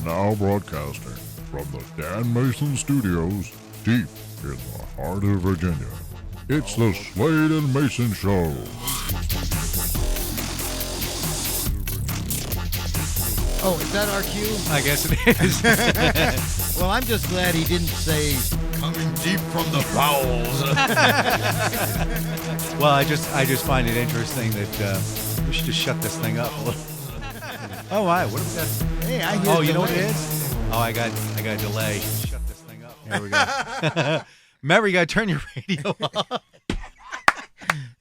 Now broadcasting from the Dan Mayson Studios, deep in the heart of Virginia. It's the Slade and Mayson Show. Oh, is that our cue? I guess it is. Well, I'm just glad he didn't say coming deep from the bowels. Well, I just find it interesting that we should just shut this thing up a little. Oh, my, what have we got? Hey, I hear. Oh, you know what it is? Oh, I got a delay. Shut this thing up. There we go. Remember, you got to turn your radio off.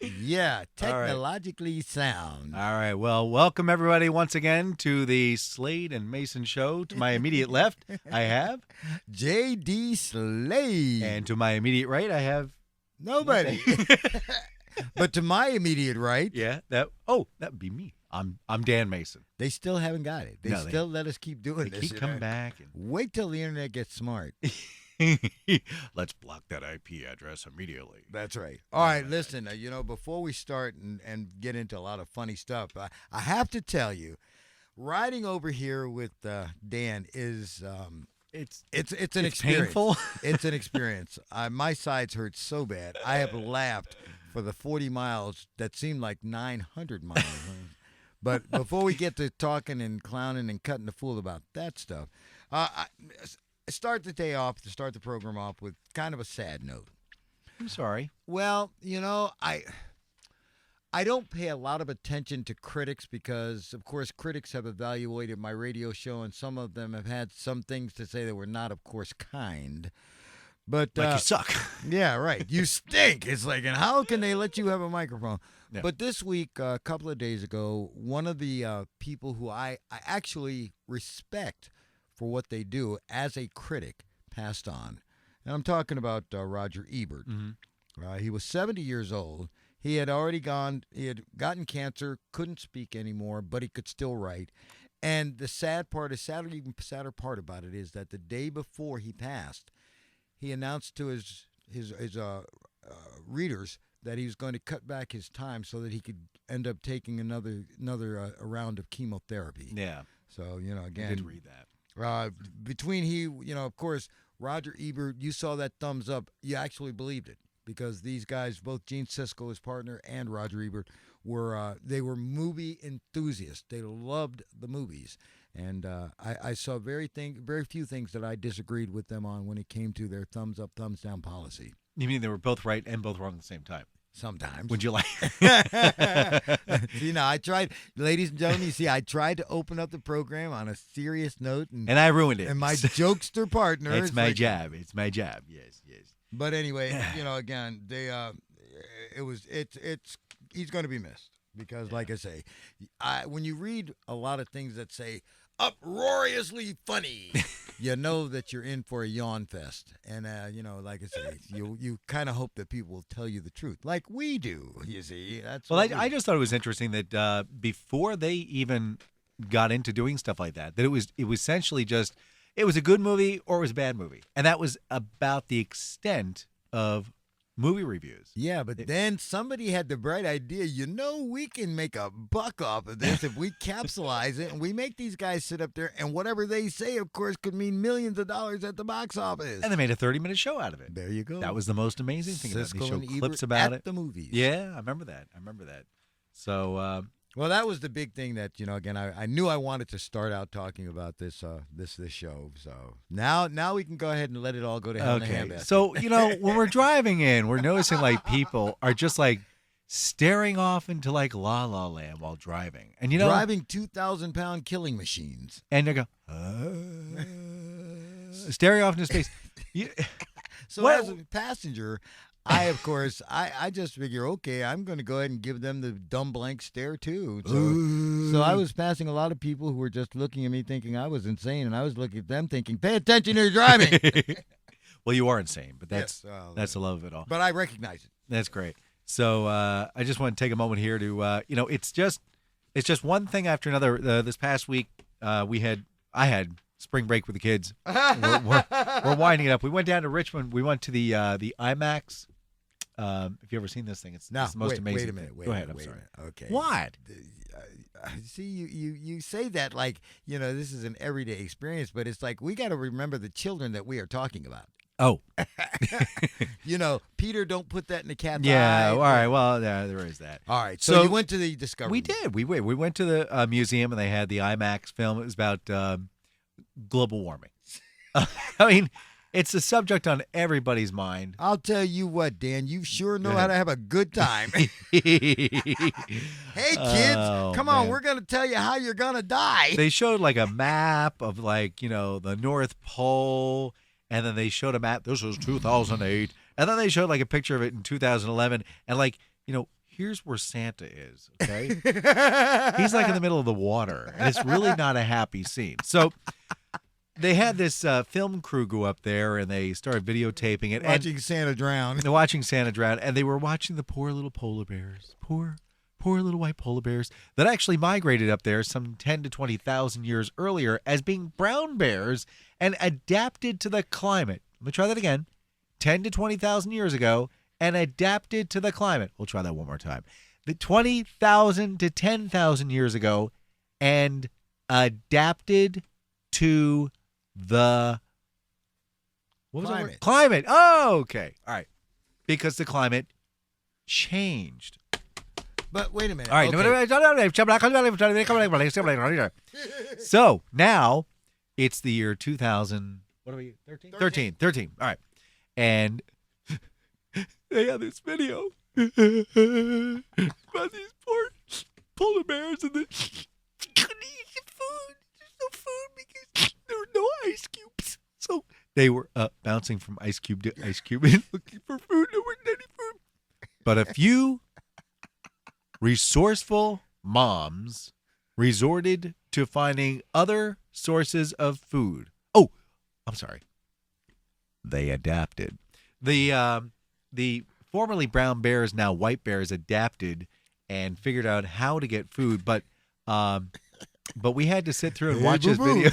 Yeah, technologically sound. All right. Well, welcome everybody once again to the Slade and Mayson Show. To my immediate left, I have J.D. Slade. and to my immediate right, I have Nobody. But to my immediate right, that would be me. I'm Dan Mayson. they still haven't got it. They still let us keep doing They this. keep coming back. Wait till the internet gets smart. Let's block that IP address immediately. That's right. All right, listen, before we start and get into a lot of funny stuff, I have to tell you, riding over here with Dan is it's an experience. Painful. It's an experience. My sides hurt so bad. I have laughed for the 40 miles that seemed like 900 miles. But before we get to talking and clowning and cutting the fool about that stuff, I start the program off with kind of a sad note. I'm sorry. Well, I don't pay a lot of attention to critics because, of course, critics have evaluated my radio show, and some of them have had some things to say that were not, of course, kind. But Like you suck. Yeah, right. You stink. It's like, and how can they let you have a microphone? Yeah. But this week, a couple of days ago, one of the people who I actually respect for what they do as a critic passed on. And I'm talking about Roger Ebert. Mm-hmm. He was 70 years old. He had gotten cancer, couldn't speak anymore, but he could still write. And the even sadder part about it is that the day before he passed, he announced to his readers that he was going to cut back his time so that he could end up taking another round of chemotherapy. Yeah. So, again. I did read that. Between of course, Roger Ebert, you saw that thumbs up. You actually believed it because these guys, both Gene Siskel, his partner, and Roger Ebert, were movie enthusiasts. They loved the movies. And I saw very few things that I disagreed with them on when it came to their thumbs up, thumbs down policy. You mean they were both right and both wrong at the same time? Sometimes. Would you like? See, I tried, ladies and gentlemen, I tried to open up the program on a serious note. And I ruined it. And my jokester partner. It's my job. It's my job. Yes. But anyway, again, he's going to be missed because, like I say, when you read a lot of things that say uproariously funny, you know that you're in for a yawn fest. And, like I say, you kind of hope that people will tell you the truth, like we do, you see. I just thought it was interesting that before they even got into doing stuff like that it was essentially just, it was a good movie or it was a bad movie. And that was about the extent of movie reviews. Yeah, but then somebody had the bright idea, we can make a buck off of this if we capsulize it and we make these guys sit up there and whatever they say, of course, could mean millions of dollars at the box office. And they made a 30-minute show out of it. There you go. That was the most amazing thing about it. They Siskel showed and clips Ebert about at it. the movies. Yeah, I remember that. So, well, that was the big thing that, again, I knew I wanted to start out talking about this show. So now we can go ahead and let it all go to hell in a handbasket. So, when we're driving in, we're noticing like people are just like staring off into like La La Land while driving. And driving 2,000-pound killing machines. And they go, staring off into space. So as a passenger, of course, I just figure, okay, I'm going to go ahead and give them the dumb blank stare, too. So I was passing a lot of people who were just looking at me thinking I was insane, and I was looking at them thinking, pay attention, you're driving. Well, you are insane, but that's the love of it all. But I recognize it. That's great. So I just want to take a moment here to, it's just one thing after another. This past week, I had spring break with the kids. We're winding it up. We went down to Richmond. We went to the IMAX if you ever seen this thing, it's No, the most wait, amazing. wait a minute. Go ahead. I'm wait a sorry. minute. Okay. What? See, you say that like, this is an everyday experience, but it's like we got to remember the children that we are talking about. Oh, Peter, don't put that in the cat's yeah. eye. All right. Well, yeah, there is that. All right. So So you went to the Discovery. We did. We went to the museum and they had the IMAX film. It was about global warming. I mean, it's a subject on everybody's mind. I'll tell you what, Dan, you sure know Go how ahead. to have a good time. Hey, kids, Oh, come on. man. We're going to tell you how you're going to die. They showed like a map of the North Pole, and then they showed a map. This was 2008, and then they showed like a picture of it in 2011, and here's where Santa is. Okay, he's like in the middle of the water, and it's really not a happy scene. So they had this film crew go up there, and they started videotaping it. Watching Santa drown. They're watching Santa drown, and they were watching the poor little polar bears, poor little white polar bears that actually migrated up there some 10 to 20,000 years earlier as being brown bears and adapted to the climate. Let me try that again. 10 to 20,000 years ago and adapted to the climate. We'll try that one more time. The 20,000 to 10,000 years ago and adapted to the Climate. Climate. Oh, okay. All right. Because the climate changed. But wait a minute. All right. Okay. So now it's the year 2000. What are we? 13. 13. All right. And they have this video about these poor polar bears and they couldn't eat the food. There's no food because there were no ice cubes. So they were bouncing from ice cube to ice cube and looking for food. There wasn't any food. But a few resourceful moms resorted to finding other sources of food. Oh, I'm sorry. They adapted. The formerly brown bears, now white bears, adapted and figured out how to get food, but we had to sit through and Hey, watch this boo-boo. video.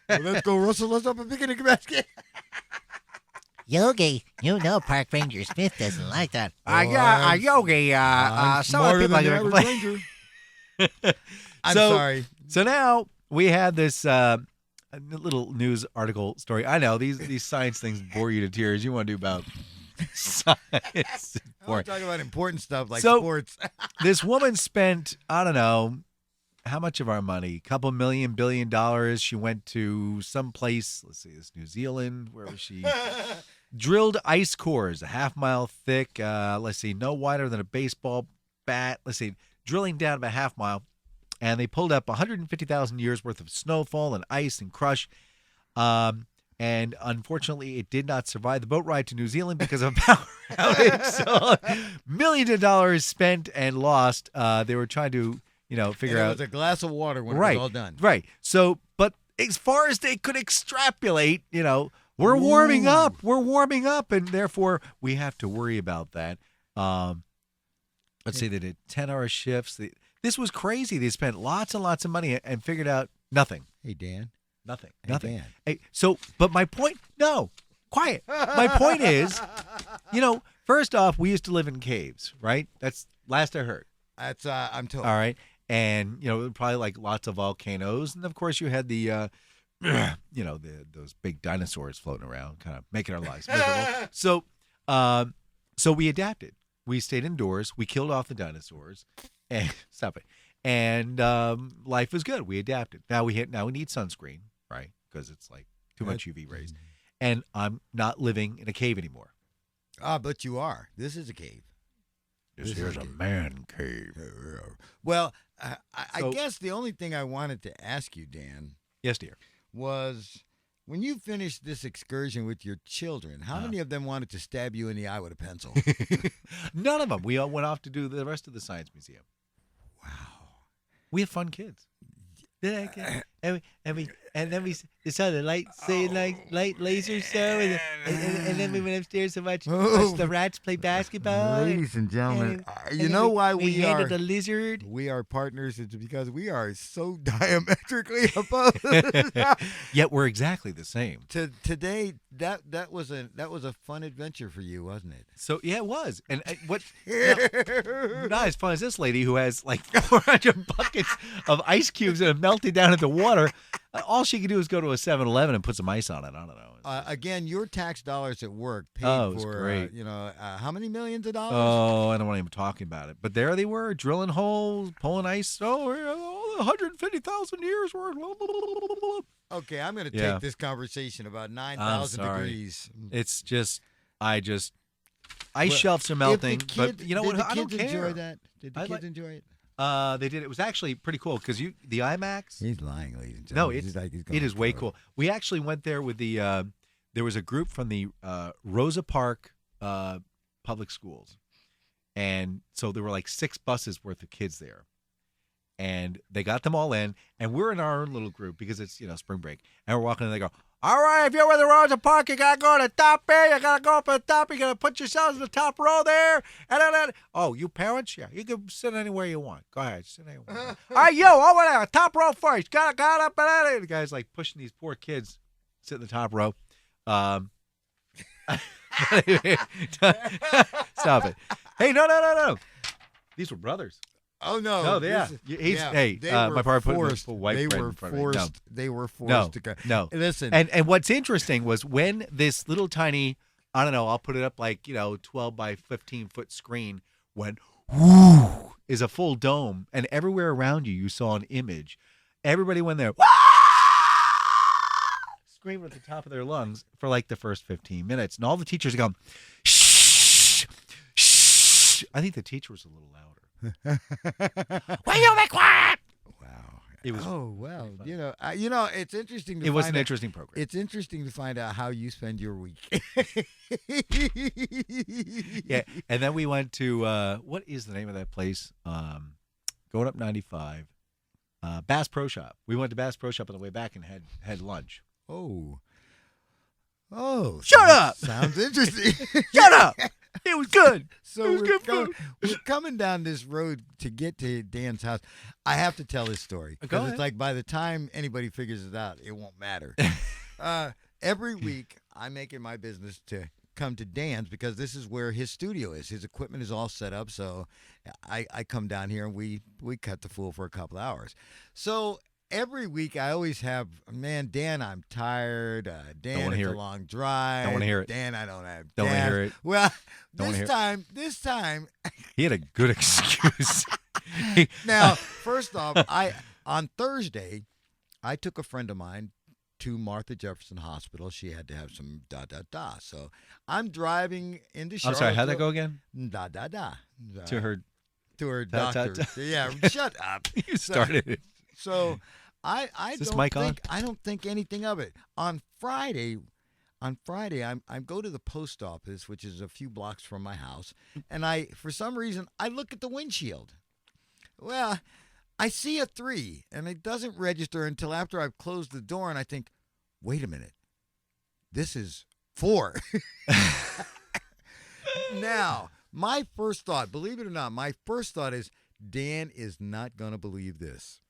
Well, let's go rustle us up a picnic basket. Yogi, Park Ranger Smith doesn't like that. Yogi, I'm some of the smarter people than are the going to average complain. ranger. I'm So- sorry. So now we had this little news article story. I know these science things bore you to tears. You want to do about science. I want to talk about important stuff like So- sports. This woman spent, I don't know, how much of our money? A couple $1 billion. She went to some place, let's see, it's New Zealand, where she drilled ice cores, a half-mile thick, let's see, no wider than a baseball bat. Let's see, drilling down about a half mile. And they pulled up 150,000 years worth of snowfall and ice and crush. And unfortunately, it did not survive the boat ride to New Zealand because of a power outage. So millions of dollars spent and lost. They were trying to, figure And it out. was a glass of water when Right. it was all done. Right. So, but as far as they could extrapolate, we're warming up. We're warming up, and therefore we have to worry about that. Let's see, they did 10-hour shifts. This was crazy. They spent lots and lots of money and figured out nothing. Hey, Dan. Nothing. Hey, Nothing. Dan. Hey, but my point, no, quiet. My point is, first off, we used to live in caves, right? That's last I heard. That's I'm told. All right. And, probably like lots of volcanoes. And of course, you had the, those big dinosaurs floating around, kind of making our lives miserable. So we adapted. We stayed indoors. We killed off the dinosaurs. And stop it. And life was good. We adapted. Now we need sunscreen, right? Because it's like too much UV rays. And I'm not living in a cave anymore. But you are. This is a cave. This here's a man cave. Well, I So- guess the only thing I wanted to ask you, Dan, Yes, dear. was when you finished this excursion with your children, how many of them wanted to stab you in the eye with a pencil? None of them. We all went off to do the rest of the science museum. Wow. We have fun kids. and then we saw the light laser show, and then we went upstairs to watch the rats play basketball. Ladies and gentlemen, and you then know why we we are handled a lizard. we are partners? It's because we are so diametrically opposed. Yet we're exactly the same. Today, that was a fun adventure for you, wasn't it? So yeah, it was. And what not as fun as this lady who has like 400 buckets of ice cubes that have melted down into water. All she can do is go to a 7-Eleven and put some ice on it. I don't know. Again, your tax dollars at work paid Oh, it was for great. how many millions of dollars? Oh, I don't want to even talking about it. But there they were, drilling holes, pulling ice. Oh, 150,000 years worth. Okay, I'm going to Yeah. take this conversation about 9,000 I'm sorry. degrees. It's just, ice shelves are melting. If the kid, but you know did what? the I don't kids care. enjoy that? Did the I kids like- enjoy it? They did. It was actually pretty cool because the IMAX. He's lying, ladies and No, gentlemen. it's He's like he's it going is way for cool. We actually went there with the. There was a group from the Rosa Park public schools, and so there were like 6 buses worth of kids there, and they got them all in, and we're in our own little group because it's spring break, and we're walking, and they go, "All right, if you're with the Rosa Park, you gotta go to the top there. You gotta go up at the top. You gotta put yourselves in the top row there." And then, oh, you parents, yeah, you can sit anywhere you want. Go ahead, sit anywhere. You want. All right, you over there, top row first. Got up and at it. The guy's like pushing these poor kids, sit in the top row. Stop it. Hey, no. These were brothers. Oh no! No, yeah. Hey, my partner put forced. white They bread were in front of me. forced. No. They were forced No, to go. no. Listen, And what's interesting was when this little tiny, I don't know, I'll put it up like 12 by 15 foot screen went whoo is a full dome, and everywhere around you saw an image. Everybody went there. Screaming at the top of their lungs for like the first 15 minutes, and all the teachers are going, shh, shh. I think the teacher was a little louder. Will you be quiet? wow. It was. Oh well, funny. it's interesting. To It was find an out- interesting program. It's interesting to find out how you spend your week. Yeah, and then we went to what is the name of that place? Going up 95, Bass Pro Shop. We went to Bass Pro Shop on the way back and had lunch. Oh, Shut sounds- up! Sounds interesting. Shut up! It was good. So It was good we're coming down this road to get to Dan's house. I have to tell this story Go because ahead. it's like by the time anybody figures it out, it won't matter. Every week, I make it my business to come to Dan's because this is where his studio is. His equipment is all set up, so I come down here and we cut the fool for a couple hours. So every week I always have, man, Dan, I'm tired. Dan, wanna it's hear a it. long drive. Don't wanna hear it. Dan, I don't have Don't wanna gas. hear it. Well, Don't wanna this time, He had a good excuse. now, first off, on Thursday, I took a friend of mine to Martha Jefferson Hospital. She had to have some da. So I'm driving into I'm Charlotte. sorry, how'd that go again? Da. To her, To her Da, da, doctor. da. Yeah, shut up. you started it. So I Is this don't mic on? think I don't think anything of it. On Friday, I go to the post office, which is a few blocks from my house, and for some reason I look at the windshield. Well, I see a 3, and it doesn't register until after I've closed the door, and I think, wait a minute, this is 4. Now, my first thought, believe it or not, is Dan is not going to believe this.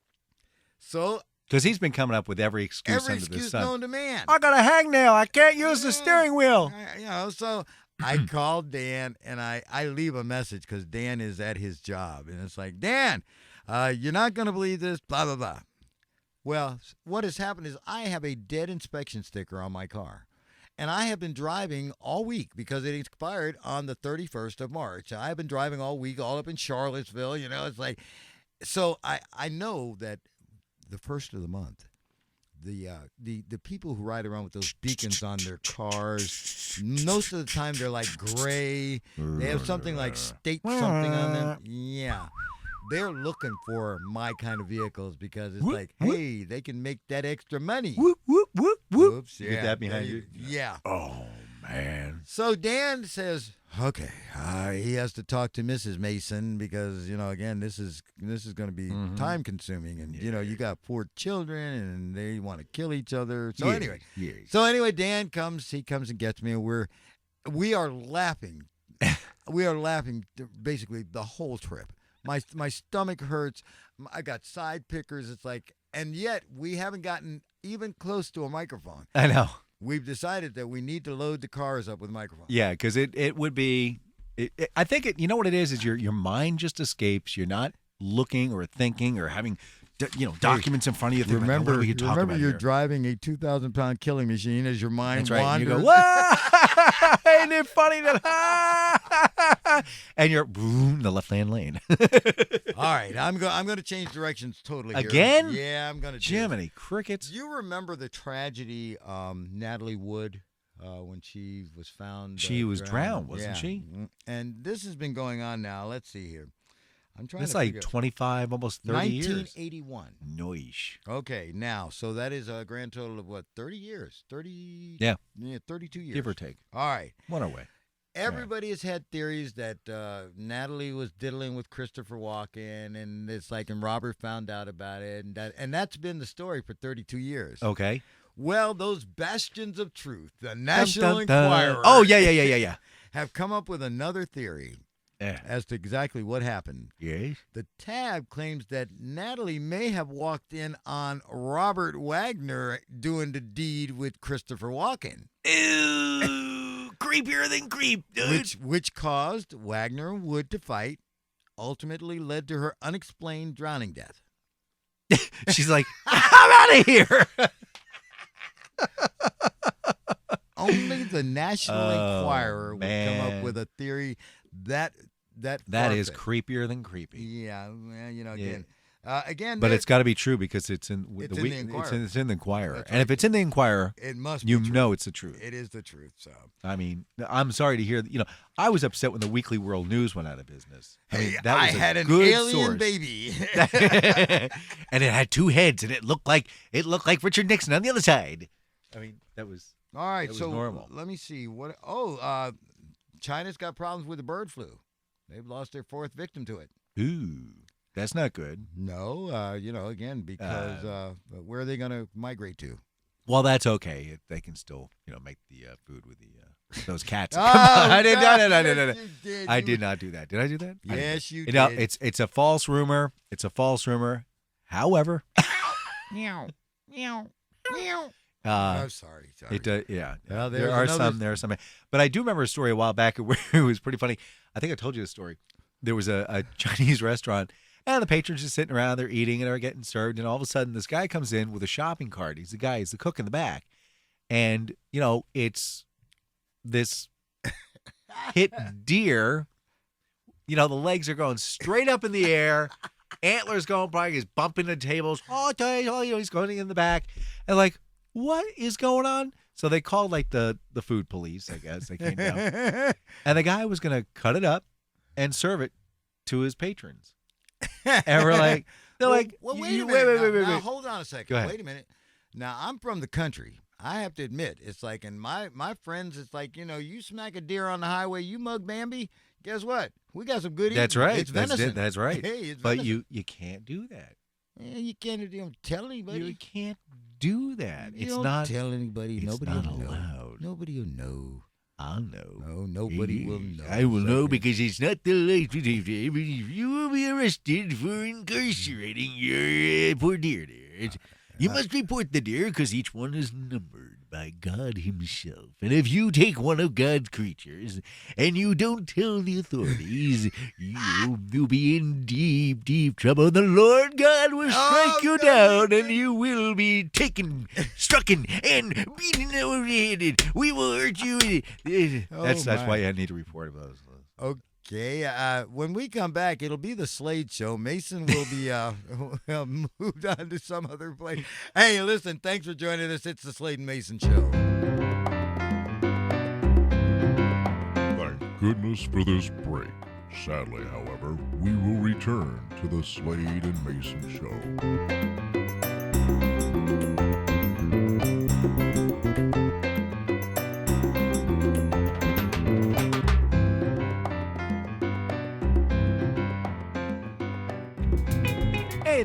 So Because he's been coming up with every excuse every under the excuse sun. known to man. I got a hangnail. I can't use the steering wheel. So I called Dan and I leave a message because Dan is at his job. And it's like, Dan, you're not going to believe this, blah, blah, blah. Well, what has happened is I have a dead inspection sticker on my car. And I have been driving all week because it expired on the 31st of March. I have been driving all week, all up in Charlottesville. It's like, so I know that the first of the month, the people who ride around with those beacons on their cars, most of the time they're like gray. They have something like state something on them. Yeah. They're looking for my kind of vehicles because it's like, hey, they can make that extra money. Whoop, whoop, whoop, whoop. Oops, You get that behind you? Yeah. Oh, man. man. So Dan says, okay, he has to talk to Mrs. Mayson because, again, this is going to be time consuming. And, you got 4 children and they want to kill each other. So anyway, Dan comes and gets me, and we are laughing. We are laughing basically the whole trip. My stomach hurts. I got side pickers. It's like, and yet we haven't gotten even close to a microphone. I know. We've decided that we need to load the cars up with microphones. Yeah, because it would be. I think you know what it is your mind just escapes. You're not looking or thinking or having documents in front of you. Remember, what are we talking remember about you're here? driving a 2,000-pound killing machine as your mind That's right. wanders. And you go, whoa! Ain't it funny that? And you're boom, the left-hand lane. All right, I'm going to change directions totally here. Again? Yeah, I'm going to. Jiminy crickets. You remember the tragedy, Natalie Wood, when she was found? She was drowned, wasn't she? And this has been going on now. Let's see here. I'm trying It's to like figure 25, almost 30 years. 1981. Noish. Okay, now, so that is a grand total of what, 30 years? 30? Yeah. 32 years. Give or take. All right. One away. Everybody has had theories that Natalie was diddling with Christopher Walken, and it's like, and Robert found out about it, and that's been the story for 32 years. Okay. Well, those bastions of truth, the National Dun, dun, dun. Enquirer, Oh, yeah. have come up with another theory as to exactly what happened. Yes. The Tab claims that Natalie may have walked in on Robert Wagner doing the deed with Christopher Walken. Ew, creepier than creep, dude. Which caused Wagner and Wood to fight, ultimately led to her unexplained drowning death. She's like, I'm out of here. Only the National Enquirer would come up man. with a theory that That is far-fetched. creepier than creepy. Yeah, well, again, But it's got to be true because it's in It's the in the Enquirer. It's in the Enquirer. That's And right. if it's in the Enquirer, it must be you true. know it's the truth. It is the truth. So, I mean, I'm sorry to hear. I was upset when the Weekly World News went out of business. I mean, that I was a had an good alien source. baby. And it had 2 heads, and it looked like Richard Nixon on the other side. I mean, that was All right, That was so normal. let me see what. China's got problems with the bird flu. They've lost their 4th victim to it. ooh, that's not good. No, again because where are they going to migrate to? Well, that's okay. They can still, make the food with those cats. Oh, Come on. I didn't. God, No. yes, you did. I You- did not do that. Did I do that? I didn't. Yes, you know, did. it's a false rumor. It's a false rumor. However, Meow. Meow. Meow. I'm sorry. it yeah. Well, there there's are another- some. There are some. But I do remember a story a while back where it was pretty funny. I think I told you the story. There was a Chinese restaurant, and the patrons just sitting around, they're eating and they're getting served, and all of a sudden this guy comes in with a shopping cart. He's the cook in the back, and it's this hit deer. The legs are going straight up in the air, antlers going by, he's bumping the tables. He's going in the back, and like, what is going on? So they called like the food police, I guess. They came down, and the guy was gonna cut it up and serve it to his patrons. And we're like, they're like, well, wait you- a minute. Now, wait. hold on a second. Go ahead. Wait a minute. Now, I'm from the country. I have to admit, it's like, and my friends, it's like, you smack a deer on the highway, you mug Bambi, guess what? We got some good That's eating. right. It's venison. That's right. Hey, it's But venison. you can't do that. Yeah, you can't tell anybody. You can't do that. You It's don't not. tell anybody. It's Nobody not will know. allowed. Nobody will know. I'll know. No, nobody will know. I will know So- because it's not the light. You will be arrested for incarcerating your poor deer there. You must report the deer because each one is numbered by God himself. And if you take one of God's creatures and you don't tell the authorities, you'll be in deep, deep trouble. The Lord God will strike you down and you will be taken, strucken, and beaten over the head. We will hurt you. That's my. why I need to report of those. Okay, when we come back, it'll be the Slade show. Mason will be moved on to some other place. Hey, listen, thanks for joining us. It's the Slade and Mason show. Thank goodness for this break. Sadly, however, we will return to the Slade and Mason show.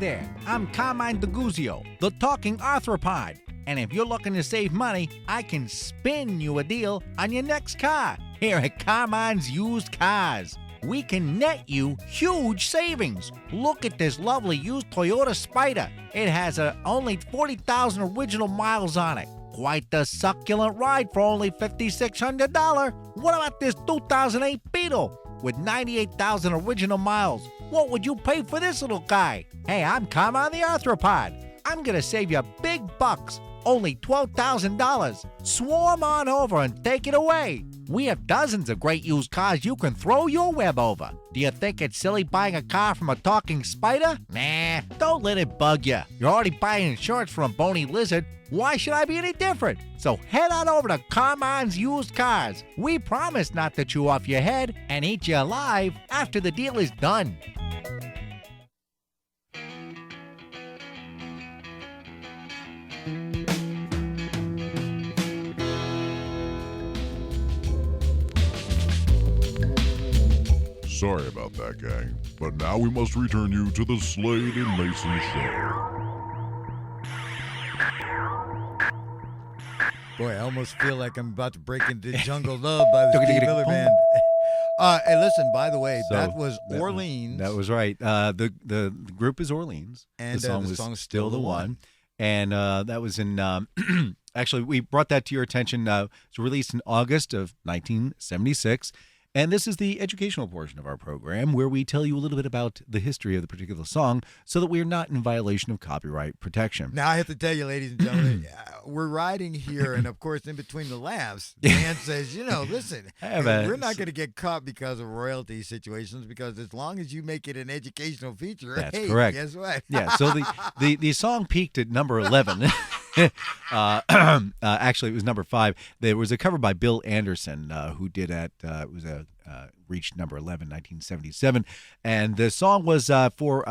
there, I'm Carmine DeGuzio, the talking arthropod. And if you're looking to save money, I can spin you a deal on your next car here at Carmine's Used Cars. We can net you huge savings. Look at this lovely used Toyota Spider. It has only 40,000 original miles on it. Quite the succulent ride for only $5,600. What about this 2008 Beetle with 98,000 original miles? What would you pay for this little guy? Hey, I'm Carmine the Arthropod. I'm going to save you big bucks. Only $12,000. Swarm on over and take it away. We have dozens of great used cars you can throw your web over. Do you think it's silly buying a car from a talking spider? Nah, don't let it bug you. You're already buying insurance from a bony lizard. Why should I be any different? So head on over to Carmine's Used Cars. We promise not to chew off your head and eat you alive after the deal is done. Sorry about that, gang, but now we must return you to the Slade and Mayson show. Boy, I almost feel like I'm about to break into Jungle Love by the Steve Miller Band. Hey, listen, by the way, that was Orleans. That was right. The group is Orleans. And the song the was song is Still the One. And that was in, actually, we brought that to your attention. It was released in August of 1976. And this is the educational portion of our program where we tell you a little bit about the history of the particular song so that we are not in violation of copyright protection. Now, I have to tell you, ladies and gentlemen, we're riding here, and of course, in between the laughs, Dan says, listen, we're not going to get caught because of royalty situations, because as long as you make it an educational feature, that's hey, correct. Guess what? Yeah, so the song peaked at number 11. Actually, it was number 5. There was a cover by Bill Anderson who did it was reached number 11, 1977, and the song was for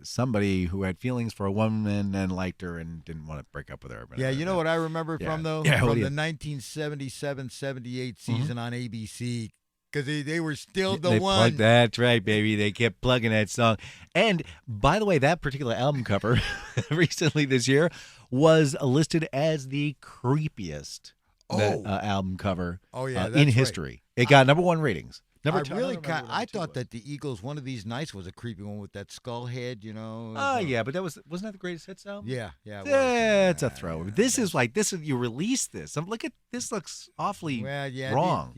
somebody who had feelings for a woman and liked her and didn't want to break up with her. Yeah, you know what I remember from though? Yeah, from the 1977-78 season on ABC. Because they were still the one. That's right, baby. They kept plugging that song. And by the way, that particular album cover recently this year was listed as the creepiest album cover in history. Right. It got number 1 ratings. I thought that the Eagles, One of These Nights, was a creepy one with that skull head, Oh, yeah, but wasn't that the greatest hits album? Yeah. It's a throw. This is you release this. Look at this, looks awfully wrong.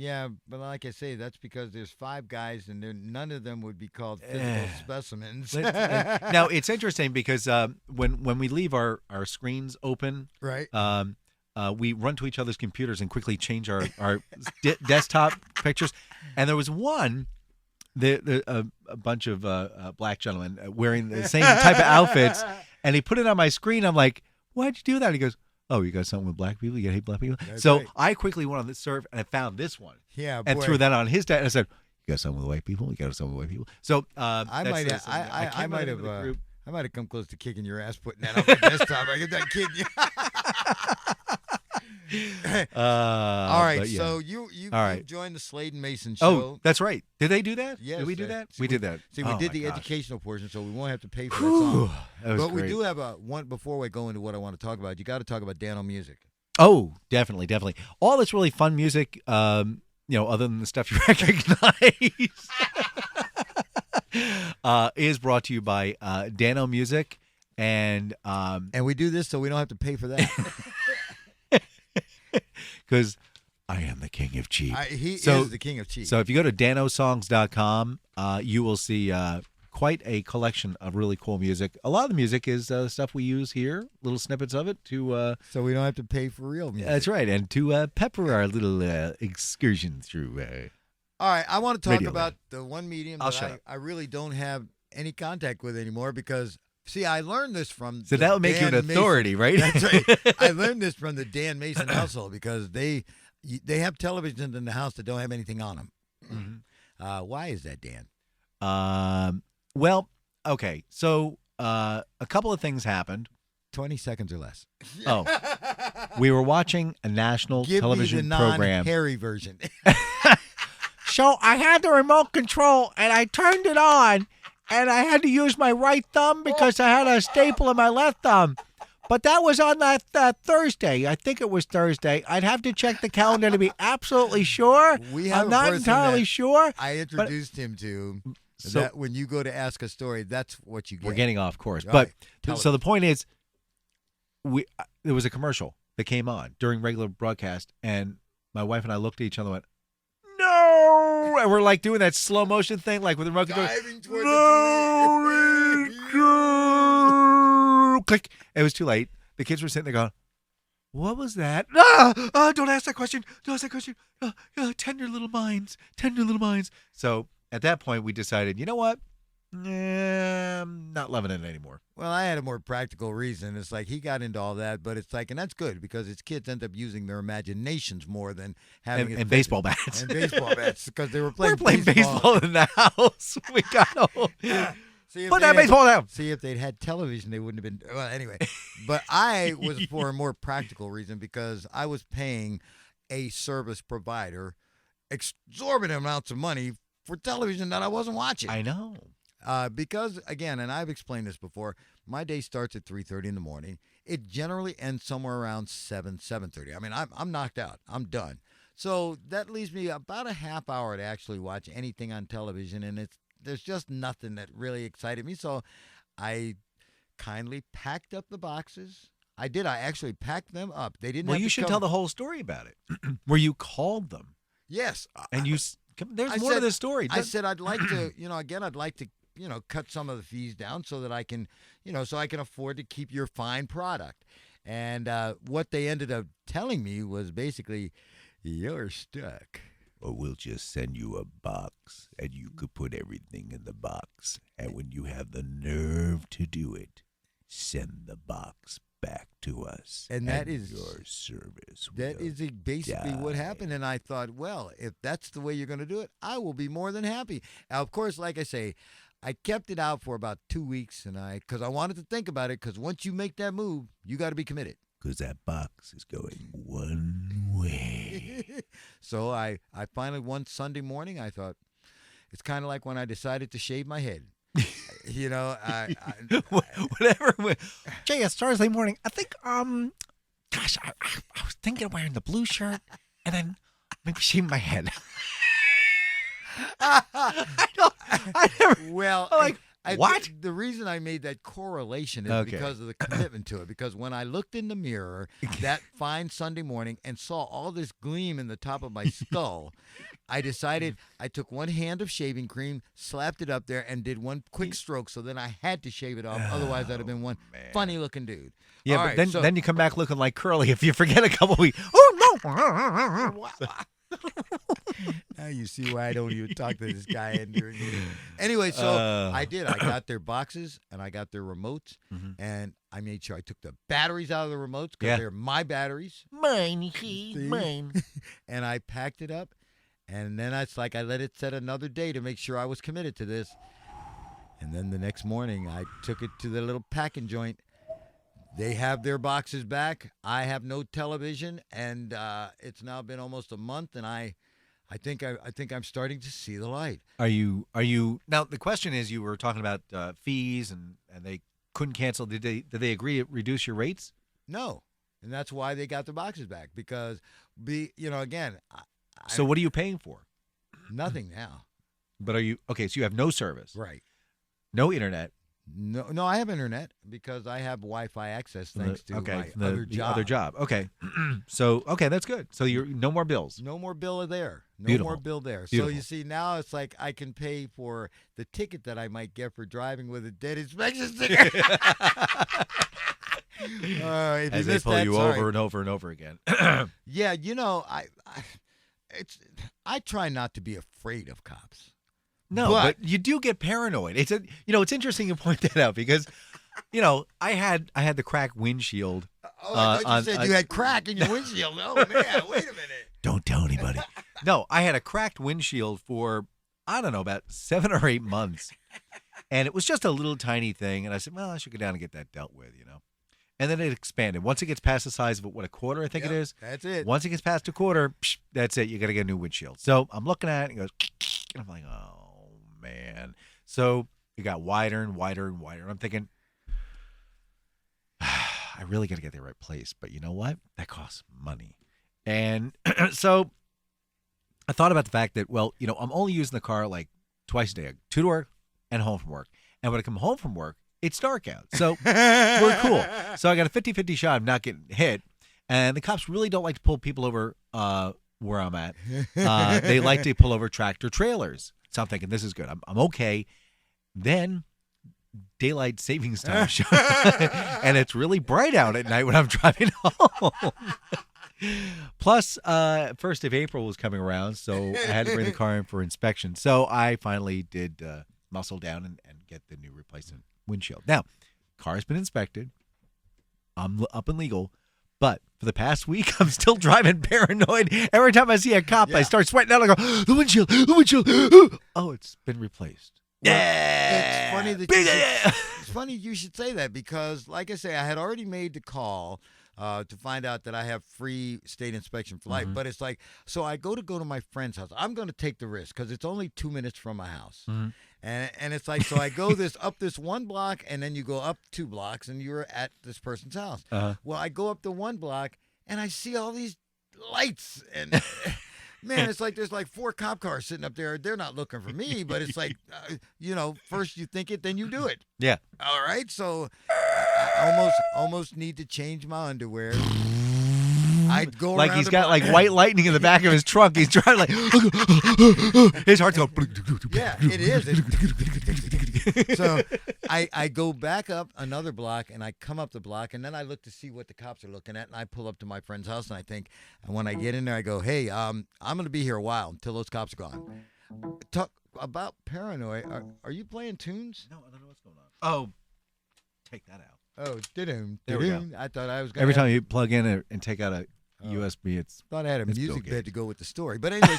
But like I say, that's because there's 5 guys and none of them would be called physical specimens. Now it's interesting because when we leave our screens open, right? We run to each other's computers and quickly change our desktop pictures. And there was one, a bunch of black gentlemen wearing the same type of outfits, and he put it on my screen. I'm like, why'd you do that? He goes, oh, you got something with black people? You hate black people? That's so right. I quickly went on the surf, and I found this one. Yeah, and boy. threw that on his desk. And I said, you got something with white people? You got something with white people? So I might have come close to kicking your ass putting that on my desktop. I get that kidding you. All right, so you joined the Slade and Mayson show. Oh, that's right. Did they do that? Yes. Did we do that? We did that. See, we did the educational portion, so we won't have to pay for that song. That was but great. we do have one before we go into what I want to talk about. You got to talk about Dano music. Oh, definitely. All this really fun music, other than the stuff you recognize, is brought to you by Dano Music, and we do this so we don't have to pay for that. Because I am the king of cheap. He is the king of cheap. So if you go to danosongs.com, you will see quite a collection of really cool music. A lot of the music is stuff we use here, little snippets of it to so we don't have to pay for real music. That's right, and to pepper our little excursion through. All right, I want to talk Radio about the one medium that I really don't have any contact with anymore because. See, I learned this from. So that would make you an authority, Mason. right? That's right. I learned this from the Dan Mayson household because they have televisions in the house that don't have anything on them. Mm-hmm. Why is that, Dan? Well, okay. So a couple of things happened. 20 seconds or less. Oh, we were watching a national television program. Harry version. So I had the remote control and I turned it on. and I had to use my right thumb because I had a staple in my left thumb. But that was on that Thursday. I think it was Thursday. I'd have to check the calendar to be absolutely sure. We have I'm a not person entirely that sure. I introduced him to. So- That when you go to ask a story, that's what you get. We're getting off course. All But right, tell so us. the point is, there was a commercial that came on during regular broadcast, and my wife and I looked at each other and went, no! And we're like doing that slow motion thing, like with the remote control. Diving toward No, the go! Click. It was too late. The kids were sitting there going, what was that? Don't ask that question. Don't ask that question. Tender little minds. Tender little minds. So at that point, we decided, you know what? I'm not loving it anymore. Well, I had a more practical reason. It's like he got into all that, but it's like, and that's good because his kids end up using their imaginations more than having it And fed- baseball bats. and baseball bats because they were playing. We're playing baseball in the house. We got See if put they that had- baseball down. See if they'd had television, they wouldn't have been. Well, anyway, but I was for a more practical reason because I was paying a service provider exorbitant amounts of money for television that I wasn't watching. I know. Because again, and I've explained this before, my day starts at 3:30 in the morning. It generally ends somewhere around 7:30. I mean, I'm knocked out. I'm done. So that leaves me about a half hour to actually watch anything on television, and there's just nothing that really excited me. So I kindly packed up the boxes. I did. I actually packed them up. They didn't. Well, have you to should come- tell the whole story about it, where you called them Yes. and there's I more to said- this story. I said I'd like to, I'd like to, cut some of the fees down so that I can, so I can afford to keep your fine product. And what they ended up telling me was basically, you're stuck. Or we'll just send you a box, and you could put everything in the box. And when you have the nerve to do it, send the box back to us. And that is- your service. That will is basically what die. happened. And I thought, well, if that's the way you're going to do it, I will be more than happy. Now, of course, like I say, I kept it out for about 2 weeks, and because I wanted to think about it. Because once you make that move, you got to be committed. Because that box is going one way. So I finally, one Sunday morning, I thought, it's kind of like when I decided to shave my head. Whatever. Jay, it's Thursday morning. I think, gosh, I was thinking of wearing the blue shirt and then maybe shaving my head. I never. Well, I'm like, what? The reason I made that correlation is Okay. because of the commitment to it. Because when I looked in the mirror that fine Sunday morning and saw all this gleam in the top of my skull, I decided I took one hand of shaving cream, slapped it up there, and did one quick stroke. So then I had to shave it off. Otherwise, I'd have been one funny looking dude. Yeah, All but right, then so- then you come back looking like Curly if you forget a couple weeks. Oh, no. Now you see why I don't even talk to this guy. Anyway, so I did. I got their boxes and I got their remotes, and I made sure I took the batteries out of the remotes because Yeah. they're my batteries, Mine, See? mine. and I packed it up. And then it's like I let it set another day to make sure I was committed to this. And then the next morning, I took it to the little packing joint. They have their boxes back. I have no television, and it's now been almost a month, and I think I'm starting to see the light. Are you now? The question is, you were talking about fees and they couldn't cancel. Did they agree to reduce your rates? No, and that's why they got the boxes back because again, So what are you paying for? nothing now. But are you okay? So you have no service, Right. no internet. No, I have internet because I have Wi-Fi access thanks to my the other job. other job. Okay, so that's good. So you're no more bills. No more bill there. No Beautiful. more bill there. Beautiful. So you see, now it's like I can pay for the ticket that I might get for driving with a dead inspection sticker. If you As they missed pull that, you sorry. over and over and over again. Yeah, I try not to be afraid of cops. No, but you do get paranoid. It's it's interesting you point that out because, I had the cracked windshield. Oh, I thought you on- said you had crack in your windshield. Oh man, wait a minute. Don't tell anybody. No, I had a cracked windshield for, I don't know, about 7 or 8 months. And it was just a little tiny thing. And I said, well, I should go down and get that dealt with, And then it expanded. Once it gets past the size of a quarter, I think it Yep, is. That's it. Once it gets past a quarter, that's it. You got to get a new windshield. So I'm looking at it and it goes, and I'm like, oh, man. So It got wider and wider and wider. I'm thinking, I really got to get the right place. But you know what? That costs money. And so I thought about the fact that, well, I'm only using the car like twice a day, to work and home from work. And when I come home from work, it's dark out. So we're cool. So I got a 50-50 shot of not getting hit. And the cops really don't like to pull people over where I'm at. They like to pull over tractor trailers. So I'm thinking, this is good. I'm okay. Then daylight savings time shows, and it's really bright out at night when I'm driving home. Plus, 1st of April was coming around, so I had to bring the car in for inspection. So I finally did muscle down and get the new replacement windshield. Now, car's been inspected. I'm up and legal. But for the past week, I'm still driving paranoid. Every time I see a cop, I start sweating out. I go, the windshield. Oh, it's been replaced. Well, Yeah. it's funny that it's funny you should say that because, like I say, I had already made the call to find out that I have free state inspection for life. But it's like, so I go to my friend's house. I'm going to take the risk because it's only 2 minutes from my house. And it's like, so I go up this one block, and then you go up 2 blocks, and you're at this person's house. Well, I go up the 1 block, and I see all these lights, and man, it's like there's like 4 cop cars sitting up there. They're not looking for me, but it's like, first you think it, then you do it. Yeah. All right, so I almost need to change my underwear. I'd go Like around he's the got block. like white lightning in the back of his trunk. He's trying like, his heart's going. Yeah, it is. So I go back up another block, and I come up the block, and then I look to see what the cops are looking at, and I pull up to my friend's house, and I think, and when I get in there, I go, hey, I'm going to be here a while until those cops are gone. Talk about paranoid. Are you playing tunes? No, I don't know what's going on. Oh, take that out. Oh, didn't. There we go. I thought I was going to. Every time you plug in and take out a USB, it's. Thought I had a It's Bill music bed Gates. to go with the story. But anyway,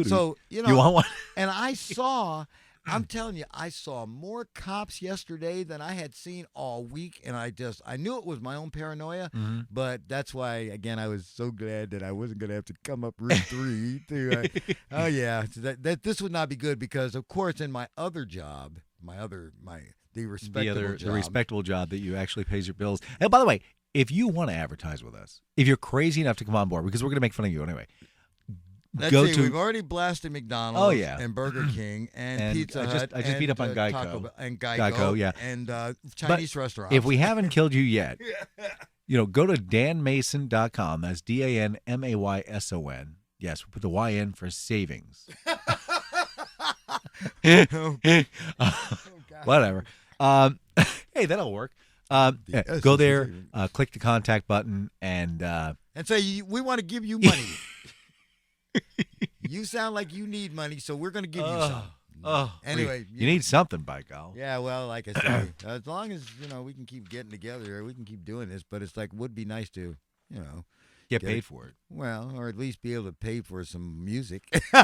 so You want one? and I'm telling you, I saw more cops yesterday than I had seen all week, and I knew it was my own paranoia, but that's why, again, I was so glad that I wasn't going to have to come up Route 3 to, oh yeah, that this would not be good because, of course, in my other job, the respectable job that you actually pays your bills. And by the way, if you want to advertise with us, if you're crazy enough to come on board, because we're going to make fun of you anyway, we've already blasted McDonald's Oh, yeah. and Burger King and Pizza Hut. I just beat up on Geico. Geico, yeah. And Chinese restaurants. If we haven't killed you yet, go to danmason.com. That's DANMAYSON. Yes, we put the Y in for savings. Whatever. Hey, that'll work. Go there, click the contact button, and say, we want to give you money. You sound like you need money, so we're going to give you some. Anyway. You need something, by golly. Yeah, well, like I say, as long as, we can keep getting together, we can keep doing this, but it's like, would be nice to, Get paid for it. Well, or at least be able to pay for some music. All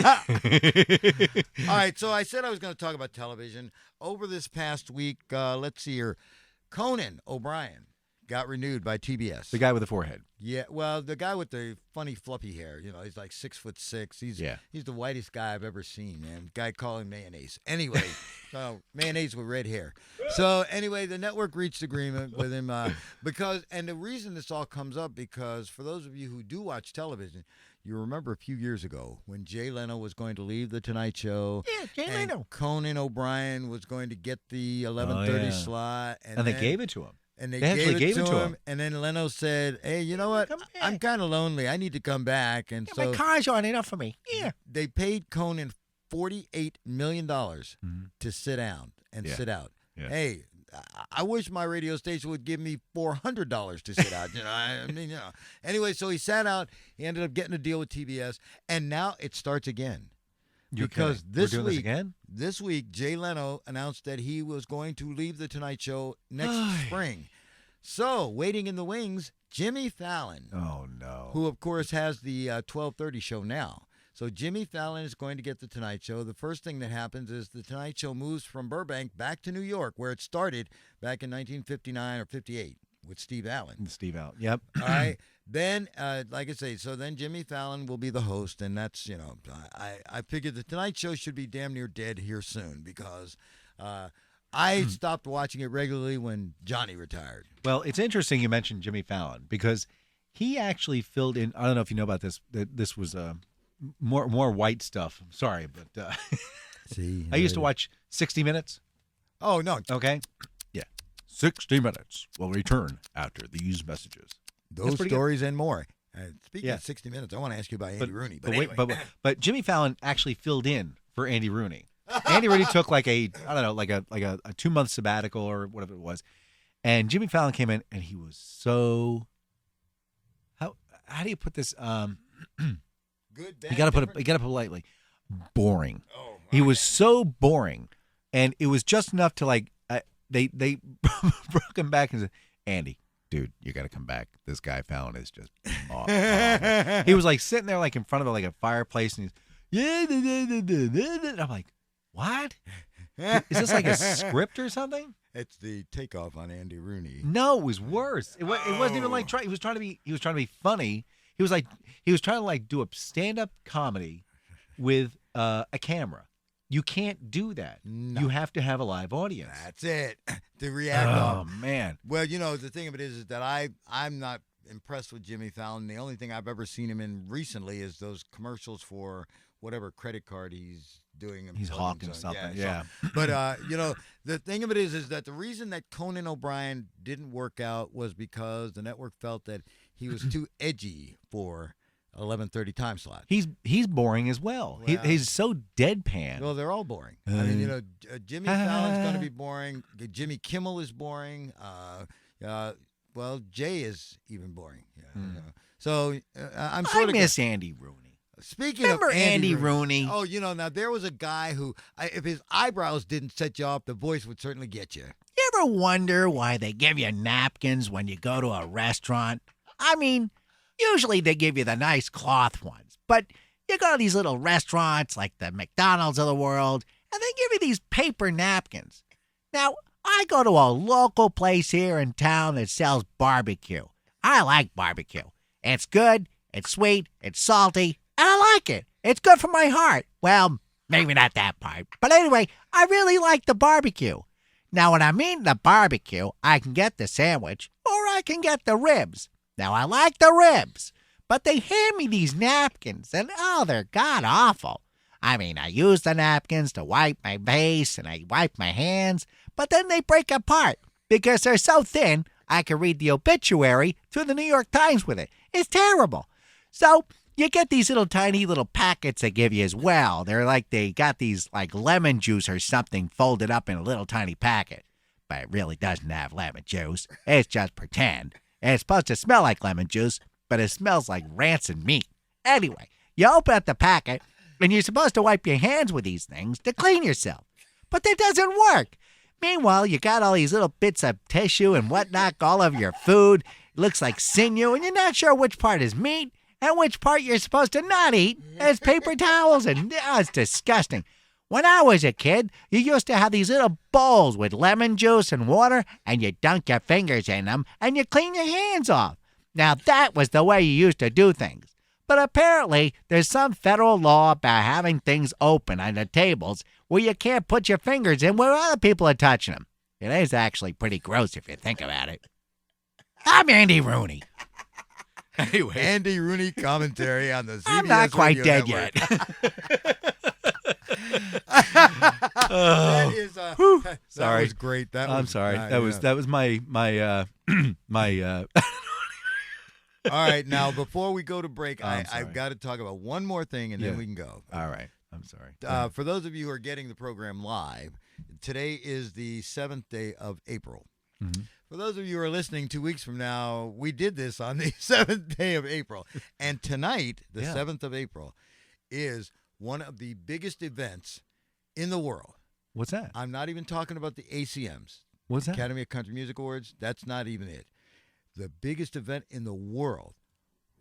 right, so I said I was going to talk about television. Over this past week, let's see here, Conan O'Brien got renewed by TBS. The guy with the forehead. Yeah, well, the guy with the funny fluffy hair, he's like 6'6". He's the whitest guy I've ever seen, man. Guy calling mayonnaise. Anyway, so mayonnaise with red hair. So anyway, the network reached agreement with him because, and the reason this all comes up because for those of you who do watch television, you remember a few years ago when Jay Leno was going to leave The Tonight Show. Yeah, Jay Leno. Conan O'Brien was going to get the 11:30 slot, and they gave it to him. And they actually gave it to him. And then Leno said, hey, you know what? I'm kind of lonely. I need to come back. And so my car's on enough for me. Yeah. they paid Conan $48 million to sit down and sit out. Yeah. Hey, I wish my radio station would give me $400 to sit out. Anyway, so he sat out. He ended up getting a deal with TBS. And now it starts again. Because this week, Jay Leno announced that he was going to leave The Tonight Show next spring. So, waiting in the wings, Jimmy Fallon. Oh, no. Who, of course, has the 12:30 show now. So, Jimmy Fallon is going to get The Tonight Show. The first thing that happens is The Tonight Show moves from Burbank back to New York, where it started back in 1959 or 58 with Steve Allen. Yep. All right. Then, like I say, so then Jimmy Fallon will be the host, and that's, I figured The Tonight Show should be damn near dead here soon because I stopped watching it regularly when Johnny retired. Well, it's interesting you mentioned Jimmy Fallon because he actually filled in. I don't know if you know about this. That this was more white stuff. I'm sorry, but See, I used to watch 60 Minutes. Oh no, Okay, 60 minutes will return after these messages. those pretty good. stories and more. Speaking Yeah. of 60 Minutes, I want to ask you about Andy Rooney. But, But, anyway. but Jimmy Fallon actually filled in for Andy Rooney. Andy Rooney took like a 2-month sabbatical or whatever it was, and Jimmy Fallon came in and he was so how do you put this? Good, bad, You got to put different? it lightly. Boring. Oh, He was so boring, and it was just enough to like they broke him back and said, Andy, dude, you got to come back. This guy Fallon is just awful. He was like sitting there like in front of like a fireplace, and he's I'm like, what? Is this like a script or something? It's the takeoff on Andy Rooney. No, it was worse. It wasn't even like he was trying to be funny. He was trying to like do a stand-up comedy with a camera. You can't do that. No. You have to have a live audience. That's it. To react Oh off. man. Well, the thing of it is that I'm not impressed with Jimmy Fallon. The only thing I've ever seen him in recently is those commercials for whatever credit card he's doing. He's himself hawking and so- something. so- Yeah. But the thing of it is that the reason that Conan O'Brien didn't work out was because the network felt that he was too edgy for 11:30 time slot. He's boring as well. Well- He's so deadpan. Well, they're all boring. I mean, Jimmy Fallon's going to be boring. Jimmy Kimmel is boring. Well, Jay is even boring. So I'm I sort of miss Andy Rooney. speaking Remember of Andy Rooney? Oh, now there was a guy who, if his eyebrows didn't set you off, the voice would certainly get you. You ever wonder why they give you napkins when you go to a restaurant? I mean, usually they give you the nice cloth ones, but you go to these little restaurants like the McDonald's of the world, and they give you these paper napkins. Now, I go to a local place here in town that sells barbecue. I like barbecue. It's good, it's sweet, it's salty, and I like it. It's good for my heart. Well, maybe not that part. But anyway, I really like the barbecue. Now, when I'm eating the barbecue, I can get the sandwich or I can get the ribs. Now, I like the ribs, but they hand me these napkins, and oh, they're god-awful. I mean, I use the napkins to wipe my face and I wipe my hands, but then they break apart because they're so thin I can read the obituary through the New York Times with it. It's terrible. So you get these little tiny little packets they give you as well. They're like they got these like lemon juice or something folded up in a little tiny packet. But it really doesn't have lemon juice. It's just pretend. And it's supposed to smell like lemon juice, but it smells like rancid meat. Anyway, you open up the packet, and you're supposed to wipe your hands with these things to clean yourself. But that doesn't work. Meanwhile, you got all these little bits of tissue and whatnot all over your food. It looks like sinew, and you're not sure which part is meat and which part you're supposed to not eat. And it's paper towels, and it's disgusting. When I was a kid, you used to have these little bowls with lemon juice and water, and you dunk your fingers in them, and you clean your hands off. Now, that was the way you used to do things. But apparently, there's some federal law about having things open on the tables where you can't put your fingers in where other people are touching them. It is actually pretty gross if you think about it. I'm Andy Rooney. Anyway, Andy Rooney commentary on the CBS I'm not quite Radio dead Network. yet. That is, that Sorry. was great. I'm sorry. That was my my. All right, now before we go to break, I'm sorry. I've got to talk about one more thing, and Yeah. then we can go. All right. I'm sorry. For those of you who are getting the program live, today is the 7th day of April. Mhm. For those of you who are listening 2 weeks from now, we did this on the 7th day of April. And tonight, the Yeah. 7th of April, is one of the biggest events in the world. What's that? I'm not even talking about the ACMs, What's that? Academy of Country Music Awards. That's not even it. The biggest event in the world,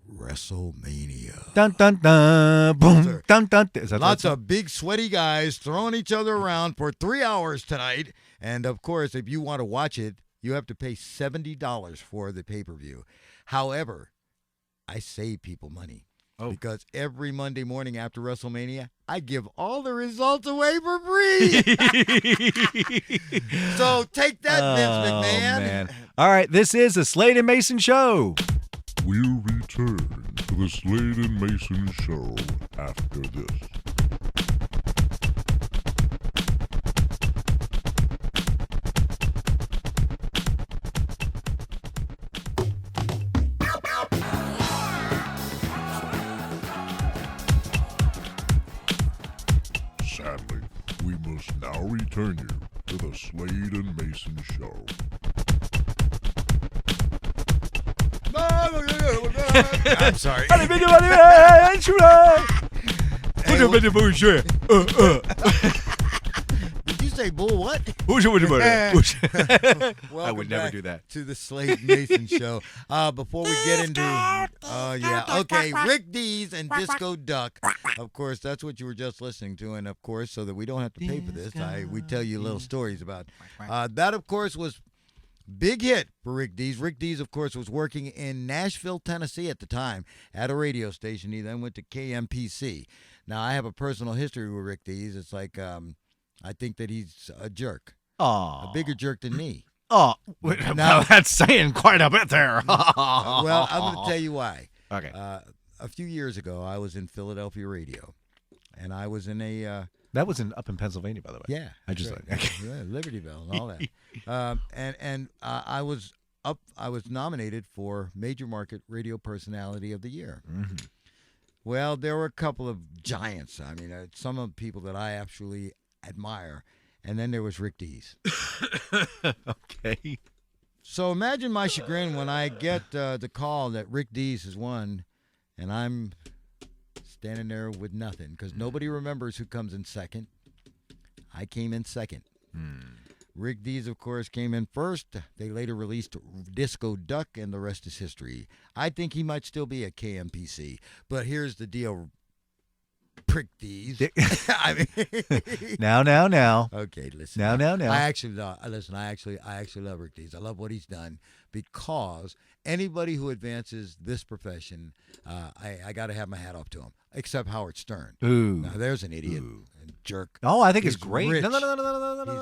WrestleMania. Dun dun dun. Boom. Sir. Dun dun. Is that Lots of big, sweaty guys throwing each other around for 3 hours tonight. And, of course, if you want to watch it, you have to pay $70 for the pay-per-view. However, I save people money. Oh. Because every Monday morning after WrestleMania, I give all the results away for free. So take that, Vince McMahon. Man. All right, this is the Slade and Mayson Show. We'll return to the Slade and Mason show after this. Sadly, we must now return you to the Slade and Mason show. I'm sorry. Did you say bull what? I Welcome would never back do that. to the Slade Mason show. Before we get into, okay, Rick Dees and Disco Duck. Of course, that's what you were just listening to, and of course, so that we don't have to pay for this, we tell you little stories about. That, of course, was big hit for Rick Dees. Rick Dees, of course, was working in Nashville, Tennessee at the time at a radio station. He then went to KMPC. Now, I have a personal history with Rick Dees. It's like I think that he's a jerk, a bigger jerk than me. Oh, Now- well, that's saying quite a bit there. Well, I'm going to tell you why. Okay. A few years ago, I was in Philadelphia radio, and I was in a That was up in Pennsylvania, by the way. yeah, I just right. like yeah, Libertyville and all that. I was up. I was nominated for Major Market Radio Personality of the Year. Mm-hmm. Well, there were a couple of giants. I mean, some of the people that I actually admire, and then there was Rick Dees. Okay. So imagine my chagrin when I get the call that Rick Dees has won, and I'm standing there with nothing because nobody remembers who comes in second. I came in second. Rick Dees, of course, came in first. They later released Disco Duck, and the rest is history. I think he might still be at KMPC, but here's the deal. Prick Dees. I mean, Now. okay, listen. Now. I actually listen. I actually love Rick Dees. I love what he's done because anybody who advances this profession, I got to have my hat off to him. Except Howard Stern. Ooh. Now there's an idiot, a jerk. Oh, I think He's it's great. rich. No. He's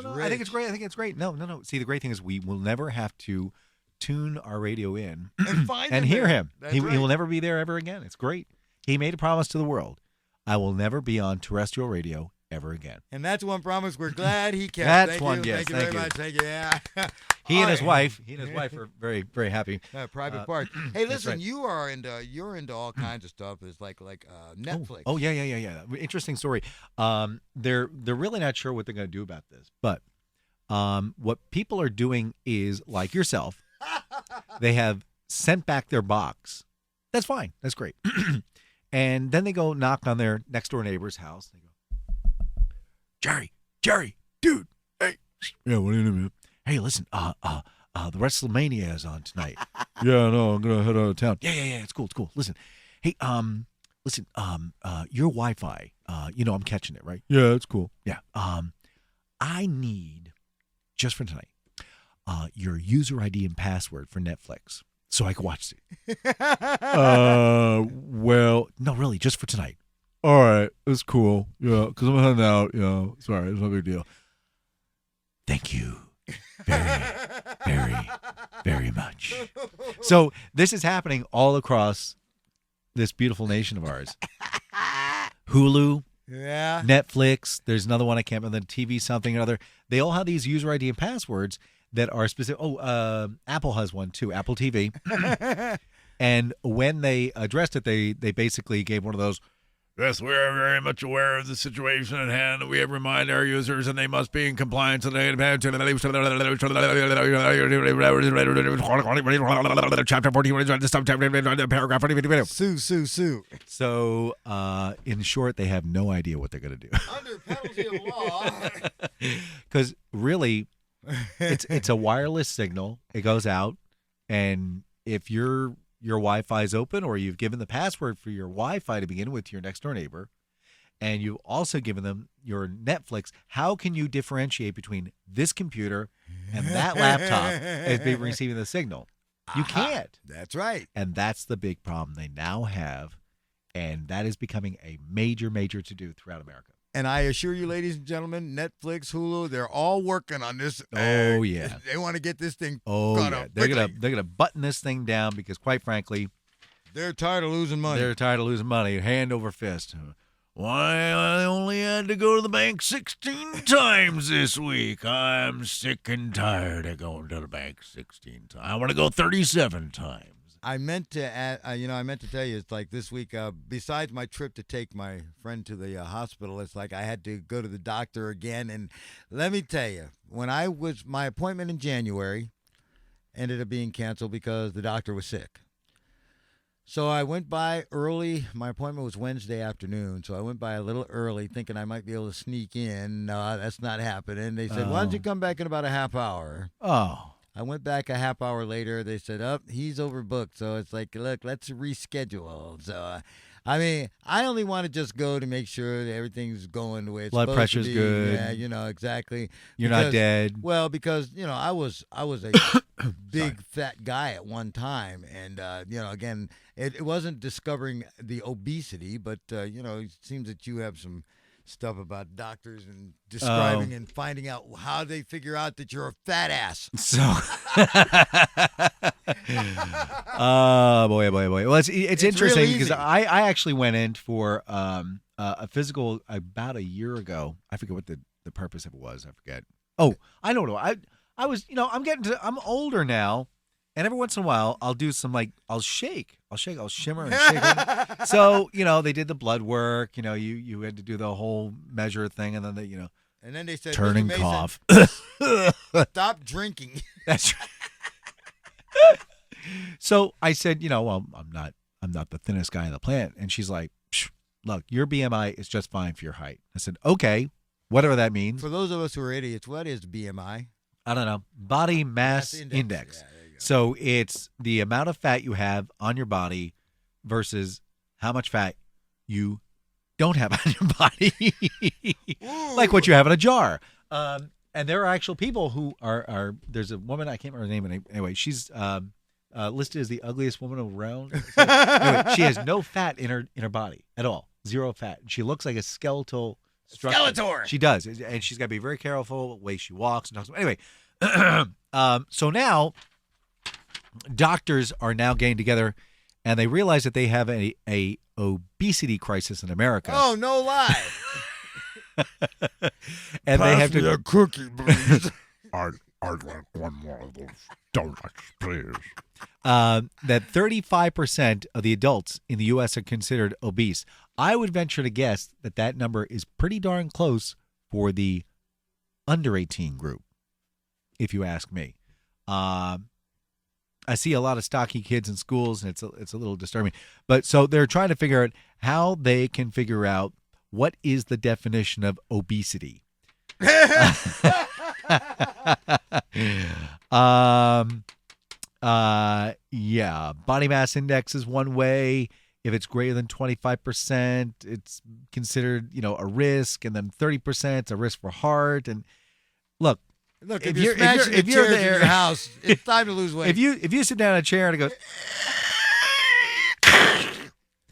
I think it's rich. great. No. See, the great thing is we will never have to tune our radio in And find and him hear there. him. That's He right. will never be there ever again. It's great. He made a promise to the world. I will never be on terrestrial radio ever again. And that's one promise we're glad he kept. That's Thank one, you. yes, Thank you thank very you. much. Thank you. Yeah. He and his All wife. right. Are very, very happy. Private parts. Hey, listen, right. you're into all kinds of stuff. It's like Netflix. Oh, yeah. Interesting story. They're really not sure what they're going to do about this, but what people are doing is like yourself. They have sent back their box. That's fine. That's great. And then they go knock on their next door neighbor's house. They go, Jerry, dude, hey, Yeah, what do you mean? hey, listen, the WrestleMania is on tonight. Yeah, no, I'm gonna head out of town. Yeah, it's cool. Listen, hey, your Wi-Fi, I'm catching it, right? Yeah, it's cool. Yeah. I need, just for tonight, your user ID and password for Netflix so I can watch it. Well, No, really, just for tonight. all right, it's cool. Yeah, because I'm heading out. Sorry, it's no big deal. Thank you very, very, very much. So this is happening all across this beautiful nation of ours. Hulu, Yeah. Netflix, there's another one I can't remember, the TV something or other. They all have these user ID and passwords that are specific. Apple has one too, Apple TV. And when they addressed it, they basically gave one of those, Yes, we are very much aware of the situation at hand. We have reminded our users, and they must be in compliance with Chapter 14, paragraph 40. Sue. so in short, they have no idea what they're going to do. Under penalty of law. Because really, it's a wireless signal. It goes out, and if your Wi-Fi is open, or you've given the password for your Wi-Fi to begin with to your next door neighbor, and you've also given them your Netflix, how can you differentiate between this computer and that laptop as being receiving the signal? You can't. That's right. And that's the big problem. They now have And that is becoming a major, major to-do throughout America. And I assure you, ladies and gentlemen, Netflix, Hulu, they're all working on this. Oh, yeah. They want to get this thing Oh, caught yeah. up They're quickly. gonna button this thing down because, quite frankly, They're tired of losing money. they're tired of losing money, hand over fist. Why, I only had to go to the bank 16 times this week. I'm sick and tired of going to the bank 16 times. I want to go 37 times. I meant to add, I meant to tell you, it's like this week, besides my trip to take my friend to the hospital, it's like I had to go to the doctor again. And let me tell you, my appointment in January ended up being canceled because the doctor was sick. So I went by early. My appointment was Wednesday afternoon, so I went by a little early thinking I might be able to sneak in. No, that's not happening. They said, why don't you come back in about a half hour? Oh. I went back a half hour later. They said, he's overbooked. So it's like, look, let's reschedule. So, I only want to just go to make sure that everything's going the way it's Blood supposed pressure's to be. good. Yeah, exactly. You're not dead. Well, because, I was a big fat guy at one time. And, again, it wasn't discovering the obesity, but, it seems that you have some stuff about doctors and describing and finding out how they figure out that you're a fat ass. So, oh boy. Well, it's interesting real because easy. I actually went in for a physical about a year ago. I forget what the purpose of it was. I forget. Oh, I know. I was, I'm older now, and every once in a while I'll do some I'll shimmer and shake. So they did the blood work. You had to do the whole measure thing, and then And then they said, turn Mr. and Mayson, cough. stop drinking. That's right. So I said, well, I'm not the thinnest guy on the planet. And she's like, look, your BMI is just fine for your height. I said, okay, whatever that means. For those of us who are idiots, what is BMI? I don't know. Body mass index. Yeah, there you go. So it's the amount of fat you have on your body versus how much fat you don't have on your body. Like what you have in a jar. And there are actual people who are there's a woman, I can't remember her name, anyway, she's listed as the ugliest woman around. Anyway, she has no fat in her body at all. Zero fat. She looks like a skeletal structure. Skeletor. She does. And she's got to be very careful the way she walks and talks. Anyway, so now doctors are now getting together and they realize that they have a obesity crisis in America. Oh, no lie. And they have to a cookie, please. I'd like one more of those donuts, please. that 35% of the adults in the U.S. are considered obese. I would venture to guess that number is pretty darn close for the under 18 group, if you ask me. I see a lot of stocky kids in schools, and it's a little disturbing. But so they're trying to figure out how they can figure out what is the definition of obesity. Yeah, body mass index is one way. If it's greater than 25%, it's considered, a risk, and then 30% it's a risk for heart. And look, If you're smashing the chairs in your house, it's time to lose weight. if you sit down in a chair and it goes,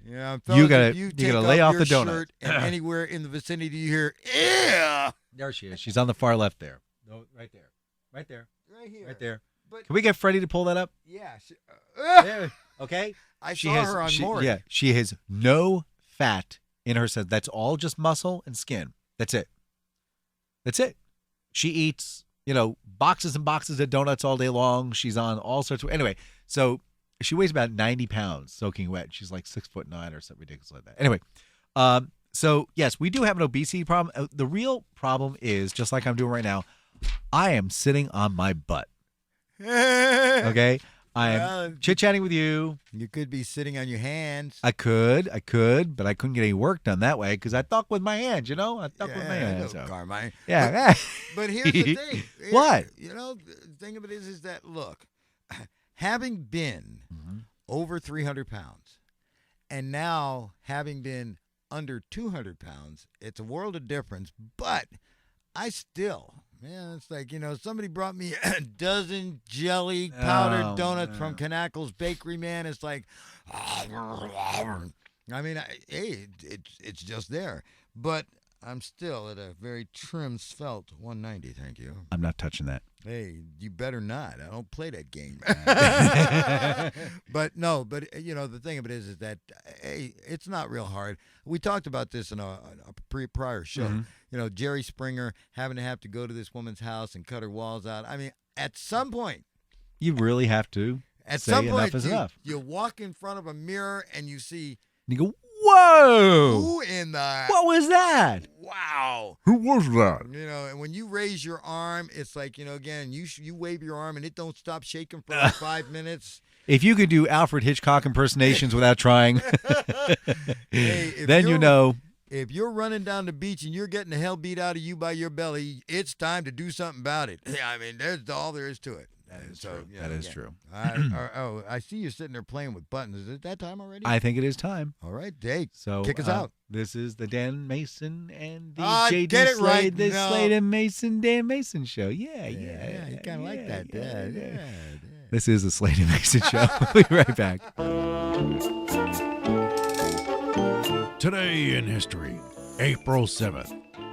Yeah, You gotta- if you take gotta lay off your the donut. shirt and anywhere in the vicinity you hear, yeah, there she is. She's on the far left there. No, right there. right here, Right there. But Can we get Freddie to pull that up? yeah, There. Okay. I saw her on Maury. Yeah, she has no fat in her. Said that's all just muscle and skin. That's it. That's it. She eats, boxes and boxes of donuts all day long. She's on all sorts of. Anyway, so she weighs about 90 pounds soaking wet. She's like 6'9" or something ridiculous like that. Anyway, so yes, we do have an obesity problem. The real problem is, just like I'm doing right now, I am sitting on my butt. Okay? I Well, am chit-chatting with you. You could be sitting on your hands. I could, but I couldn't get any work done that way because I talk with my hands, I talk with my hands. So. Carmine. Yeah. But here's the thing. What? The thing of it is that, look, having been Mm-hmm. over 300 pounds and now having been under 200 pounds, it's a world of difference. But I still, it's like, somebody brought me a dozen jelly powdered donuts from Kanakle's Bakery, man. It's like, I mean, it's just there. But I'm still at a very trim svelte 190. Thank you. I'm not touching that. Hey, you better not. I don't play that game. But the thing of it is that hey, it's not real hard. We talked about this in a prior show. Mm-hmm. Jerry Springer having to have to go to this woman's house and cut her walls out. I mean, at some point, You really have to at say some point, enough is enough. you walk in front of a mirror and you see And you go, whoa! who in the What was that? wow. Who was that? And when you raise your arm, it's like, again, you wave your arm and it don't stop shaking for like 5 minutes. If you could do Alfred Hitchcock impersonations without trying, Hey, then you know. If you're running down the beach and you're getting the hell beat out of you by your belly, it's time to do something about it. I mean, that's all there is to it. That is So, true. you That know, is again, true. I see you sitting there playing with buttons. Is it that time already? I think it is time. All right, Dave. So Kick us out. This is the Dan Mason and the Get JD it Slade, right. the No. Slade and Mason Dan Mason show. Yeah. You kind of like that. Yeah. This is the Slade and Mason show. We'll be right back. Today in history, April 7th,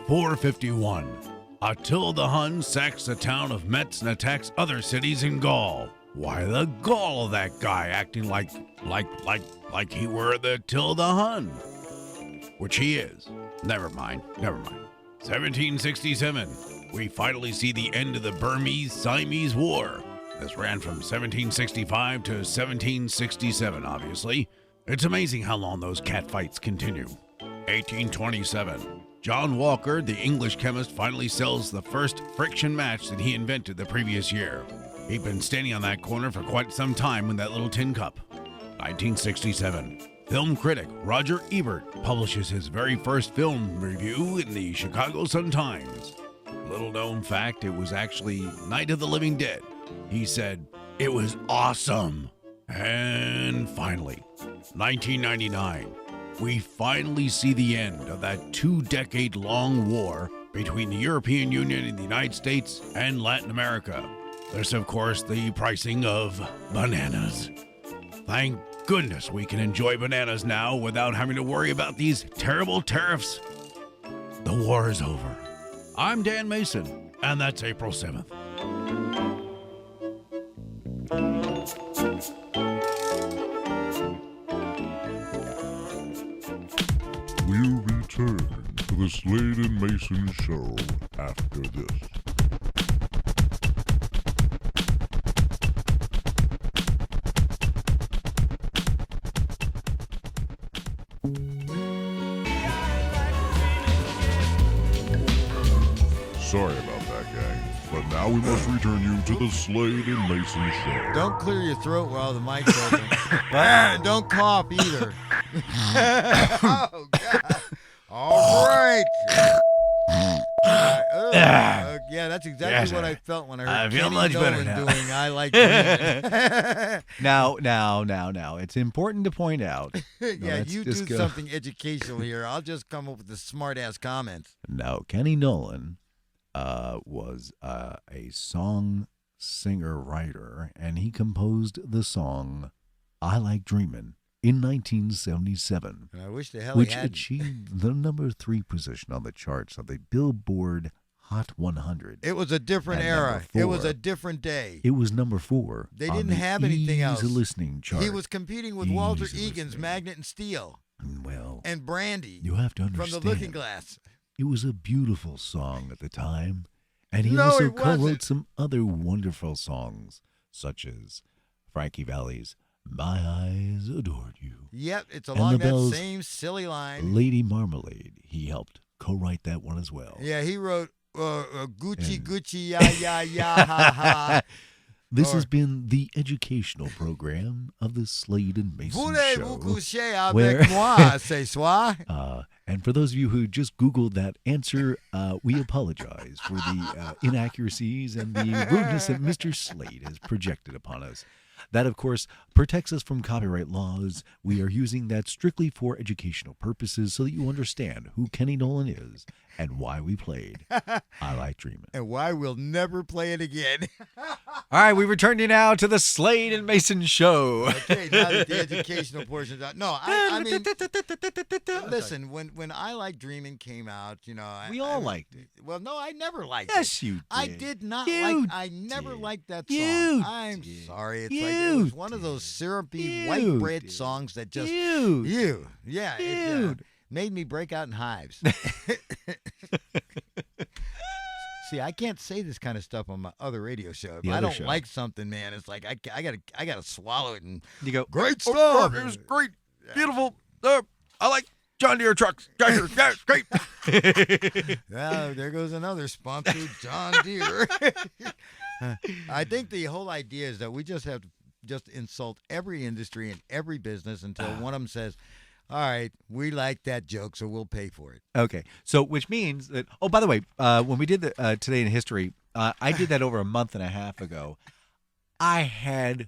451. Attila the Hun sacks the town of Metz and attacks other cities in Gaul. Why the gall of that guy acting like he were the Attila the Hun? Which he is. Never mind. 1767. We finally see the end of the Burmese-Siamese War. This ran from 1765 to 1767, obviously. It's amazing how long those catfights continue. 1827. John Walker, the English chemist, finally sells the first friction match that he invented the previous year. He'd been standing on that corner for quite some time with that little tin cup. 1967. Film critic Roger Ebert publishes his very first film review in the Chicago Sun-Times. Little known fact, it was actually Night of the Living Dead. He said, "It was awesome." And finally, 1999. We finally see the end of that 2-decade-long war between the European Union and the United States and Latin America. There's, of course, the pricing of bananas. Thank goodness we can enjoy bananas now without having to worry about these terrible tariffs. The war is over. I'm Dan Mason, and that's April 7th. We'll return to the Slade and Mason show after this. Sorry about that, gang. But now we must return you to the Slade and Mason show. Don't clear your throat while the mic's open. And don't cough either. Oh, God. All right. Yeah, that's exactly what I felt when I heard I feel Kenny much better Nolan now. doing I Like Green. Now. It's important to point out. Yeah, let's you do just go. something educational here. I'll just come up with the smart-ass comments. Now, Kenny Nolan was a song singer-writer, and he composed the song I Like Dreamin' in 1977, And I wish the hell which he had. achieved the number 3 position on the charts of the Billboard Hot 100. It was a different At era. number It was 4. a different day. It was number 4. They on didn't the have anything else. Easy listening chart. He was competing with Walter Easy Egan's listening. Magnet and Steel Well, and Brandy you have to from understand. The Looking Glass. It was a beautiful song at the time, and he No, also it wasn't. co-wrote some other wonderful songs, such as Frankie Valli's My Eyes Adored You, Yep, it's And along the that Bells' same silly line. Lady Marmalade. He helped co-write that one as well. Yeah, he wrote Gucci, And- Gucci, ya, ha, ha. This Or- has been the educational program of the Slade and Mason Voulez-vous Show. coucher avec where- moi, ce soir? And for those of you who just Googled that answer, we apologize for the inaccuracies and the rudeness that Mr. Slade has projected upon us. That, of course, protects us from copyright laws. We are using that strictly for educational purposes so that you understand who Kenny Nolan is and why we played I Like Dreaming. And why we'll never play it again. All right, we return you now to the Slade and Mayson show. Okay, now that the educational portion's out. No, I mean, listen, when I Like Dreaming came out, We all liked it. Well, no, I never liked it. Yes, you did. I did not You I never did. liked that You song. I'm did. sorry. It's You like it was one of those did. syrupy You white bread did. songs that just You. Yeah, it Dude. made me break out in hives. See, I can't say this kind of stuff on my other radio show. If The I other don't show. like something, man, it's like I gotta swallow it and You go, great stuff. It was great. Beautiful. I like John Deere trucks. John Deere, great. Well, there goes another sponsor, John Deere. I think the whole idea is that we just have to just insult every industry and every business until one of them says, all right, we like that joke, so we'll pay for it. Okay. So, which means that, oh, by the way, when we did the Today in History, I did that over a month and a half ago. I had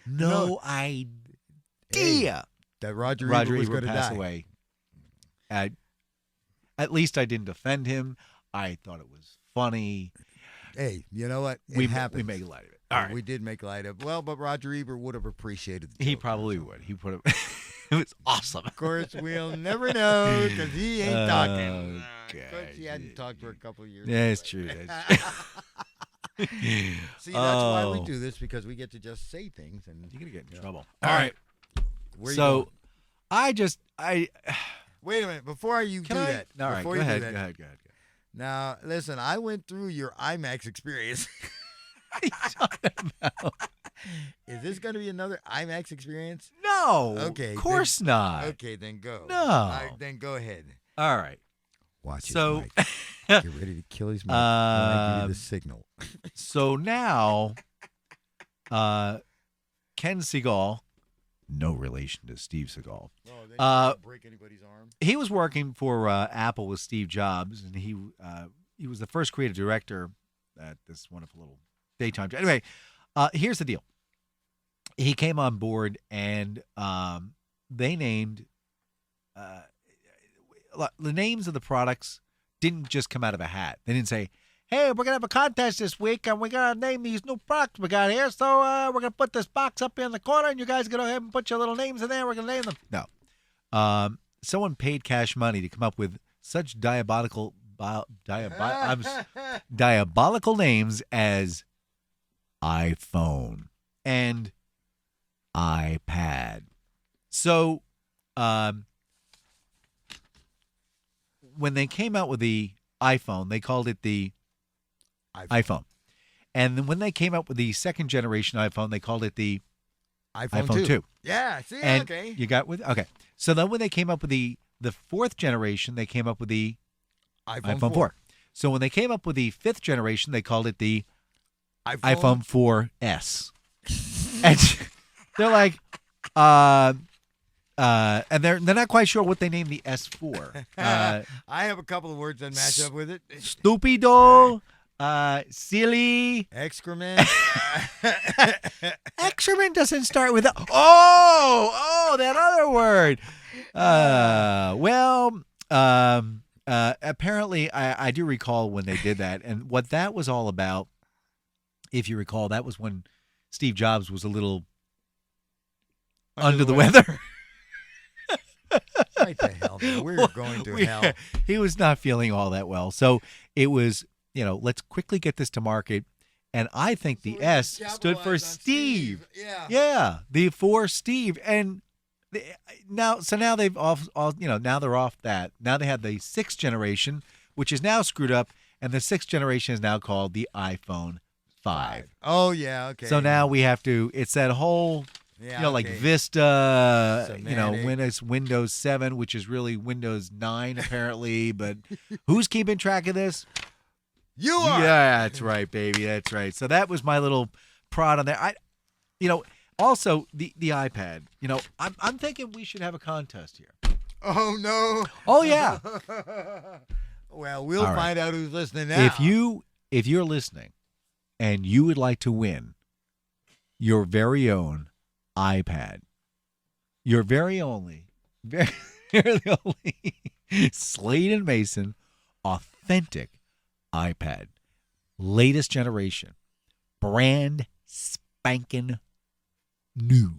no idea That Roger Roger Ebert was Ebert going to passed die. away. At least I didn't offend him. I thought it was funny. Hey, you know what? It We happened. made light of it. All right. We did make light of. Well, but Roger Ebert would have appreciated. The He joke. probably would. He put it. It was awesome. Of course, we'll never know because he ain't talking. Okay. Of course, he hadn't talked for a couple of years. Yeah, it's true. That's true. See, that's why we Oh. do this, because we get to just say things and You're gonna get in trouble. All All right. right. where you So, going? I Wait a minute before you can do I? that. All right. Before Go you ahead. do Go that. ahead. Now, listen, I went through your IMAX experience. Is this going to be another IMAX experience? No. Okay, Of course not. Okay, then go. No. All right, then go ahead. All right. Watch it, So, Mike. Get ready to kill his mic when I give you the signal. so now, Ken Seagal, no relation to Steve Seagal. Break anybody's arm. He was working for Apple with Steve Jobs, and he was the first creative director at this wonderful little daytime job. Anyway, here's the deal. He came on board, and they named the names of the products didn't just come out of a hat. They didn't say, "Hey, we're gonna have a contest this week, and we're gonna name these new products we got here. So we're gonna put this box up here in the corner, and you guys go ahead and put your little names in there. We're gonna name them." No. Someone paid cash money to come up with such diabolical names as iPhone and iPad. So, when they came out with the iPhone, they called it the iPhone. And then when they came up with the second generation iPhone, they called it the iPhone 2. Yeah, see, And okay. you got with okay. So then when they came up with the fourth generation, they came up with the iPhone 4. So when they came up with the fifth generation, they called it the iPhone 4S. And they're like, and they're not quite sure what they named the S for. I have a couple of words that match up with it. Stupido, silly. Excrement. Excrement doesn't start with oh, that other word. Apparently, I do recall when they did that, and what that was all about. If you recall, that was when Steve Jobs was a little under the weather. Right the hell, man. We're going to hell. He was not feeling all that well. So it was, let's quickly get this to market. And I think the S stood for Steve. Yeah. Yeah, the for Steve. And now they've now they're off that. Now they have the sixth generation, which is now screwed up. And the sixth generation is now called the iPhone 5. Oh, yeah, okay. So now we have to, it's that whole, like okay. Vista, Semantic. Windows 7, which is really Windows 9 apparently. But who's keeping track of this? You are. Yeah, that's right, baby. That's right. So that was my little prod on there. Also the iPad. I'm thinking we should have a contest here. Oh, no. Oh yeah. Well, we'll All right. find out who's listening now. If you're listening and you would like to win your very own iPad, your very only Slade and Mayson authentic iPad, latest generation, brand spanking new.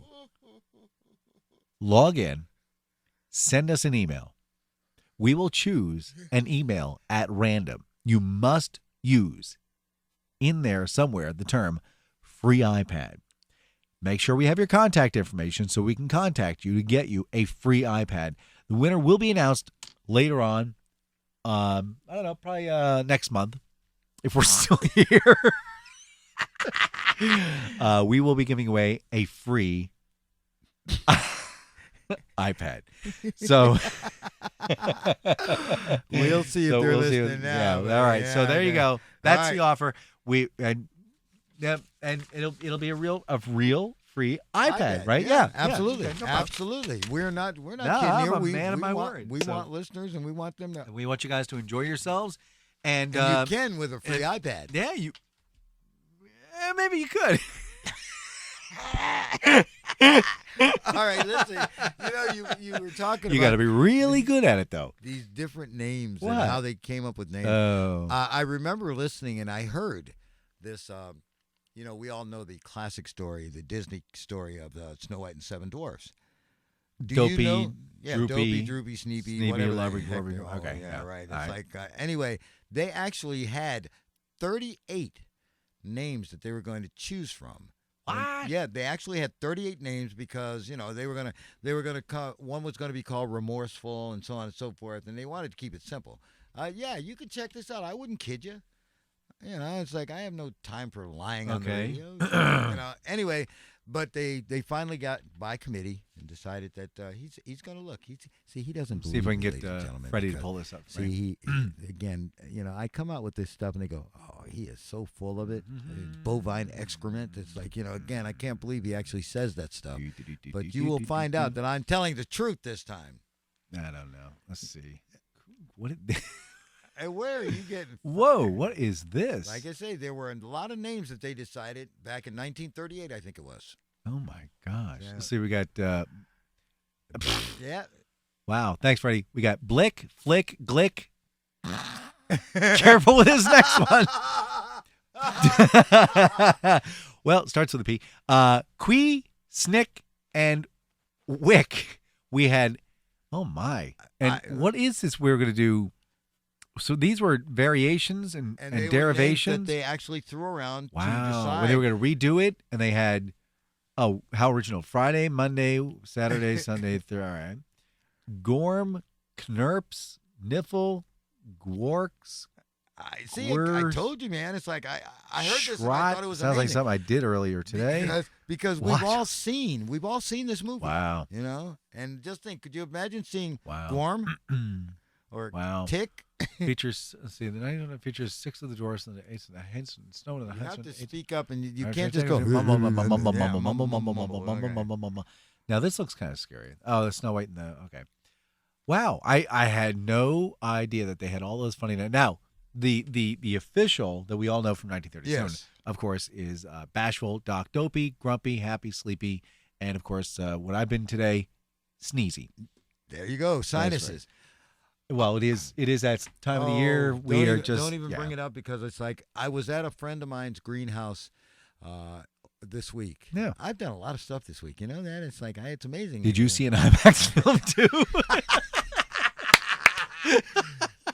Log in, send us an email. We will choose an email at random. You must use in there somewhere the term free iPad. Make sure we have your contact information so we can contact you to get you a free iPad. The winner will be announced later on. I don't know, probably next month if we're still here. We will be giving away a free iPad. So we'll see if so they're we'll see listening now. Yeah, all right. So there you go. That's right. the offer. And it'll be a real free iPad, right? Yeah, absolutely, Okay, no problem. absolutely. We're not No, kidding I'm here. a We man of my want, word, We so- want listeners, and we want them to. We want you guys to enjoy yourselves, and And you can with a free iPad. yeah, maybe you could. All right, listen. You were talking You about got to be really good at it, though. these different names What? and how they came up with names. Oh, I remember listening, and I heard this. We all know the classic story, the Disney story of Snow White and Seven Dwarfs. Do Dopey, you know? Yeah, Droopy, Droopy, Sneepy, Sneepy, whatever. the Lubber, heck Glubber, they're- okay, yeah, yeah. right. It's All right. like anyway, they actually had 38 names that they were going to choose from. What? Yeah, they actually had 38 names because they were gonna call, one was gonna be called Remorseful and so on and so forth, and they wanted to keep it simple. Yeah, you can check this out. I wouldn't kid you. It's like I have no time for lying on the Okay. radio. Anyway, but they finally got by committee and decided that he's going to look. He doesn't see if we can believe get it, ladies and gentlemen, Freddie to because- pull this up. See, right? he again, I come out with this stuff and they go, "Oh, he is so full of it. It's bovine excrement." It's like, again, I can't believe he actually says that stuff. But you will find out that I'm telling the truth this time. I don't know. Let's see. What? Did, Hey, where are you getting? whoa! What is this? Like I say, there were a lot of names that they decided back in 1938, I think it was. Oh my gosh! Yeah. Let's see. We got. Yeah. Wow! Thanks, Freddie. We got Blick, Flick, Glick. Careful with this next one. Well, it starts with a P. Quee, Snick, and Wick. We had. Oh my! And what is this? We were going to do. So these were variations and they were names derivations. that they actually threw around to Wow! decide. When they were going to redo it, and they had, how original! Friday, Monday, Saturday, Sunday. All right. Gorm, Knurps, Niffle, Gwarks. I see. I Word. told you, man. It's like I heard this. And I Schrott. thought it was Sounds like amazing. something I did earlier today. Because What? we've all seen this movie. Wow. And just think, could you imagine seeing Wow. Gorm or Wow. Tick? Features. Let's see, the 900 features 6 of the dwarfs and the 8 of the Henson, Snow and the You have Henson. to speak up, and you All can't right, just go. Now this looks kind of scary. Oh, the Snow White and the Wow, I had no idea that they had all those funny names. Now the official that we all know from 1937, Yes. of course, is Bashful, Doc Dopey, Grumpy, Happy, Sleepy, and of course what I've been today, Sneezy. There you go. Sinuses. Well, it is that time of the year. We don't are even, just don't even bring it up because it's like I was at a friend of mine's greenhouse this week. Yeah. I've done a lot of stuff this week. You know that? It's like it's amazing. Did you see an IMAX film too?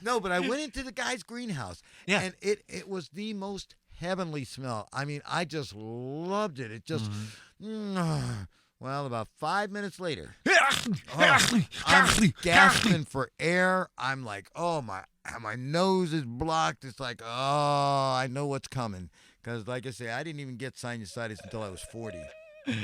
No, but I went into the guy's greenhouse. Yeah. And it was the most heavenly smell. I mean, I just loved it. It just well, about 5 minutes later, I'm gasping for air. I'm like, oh, my nose is blocked. It's like, oh, I know what's coming. Because, like I say, I didn't even get sinusitis until I was 40. I'm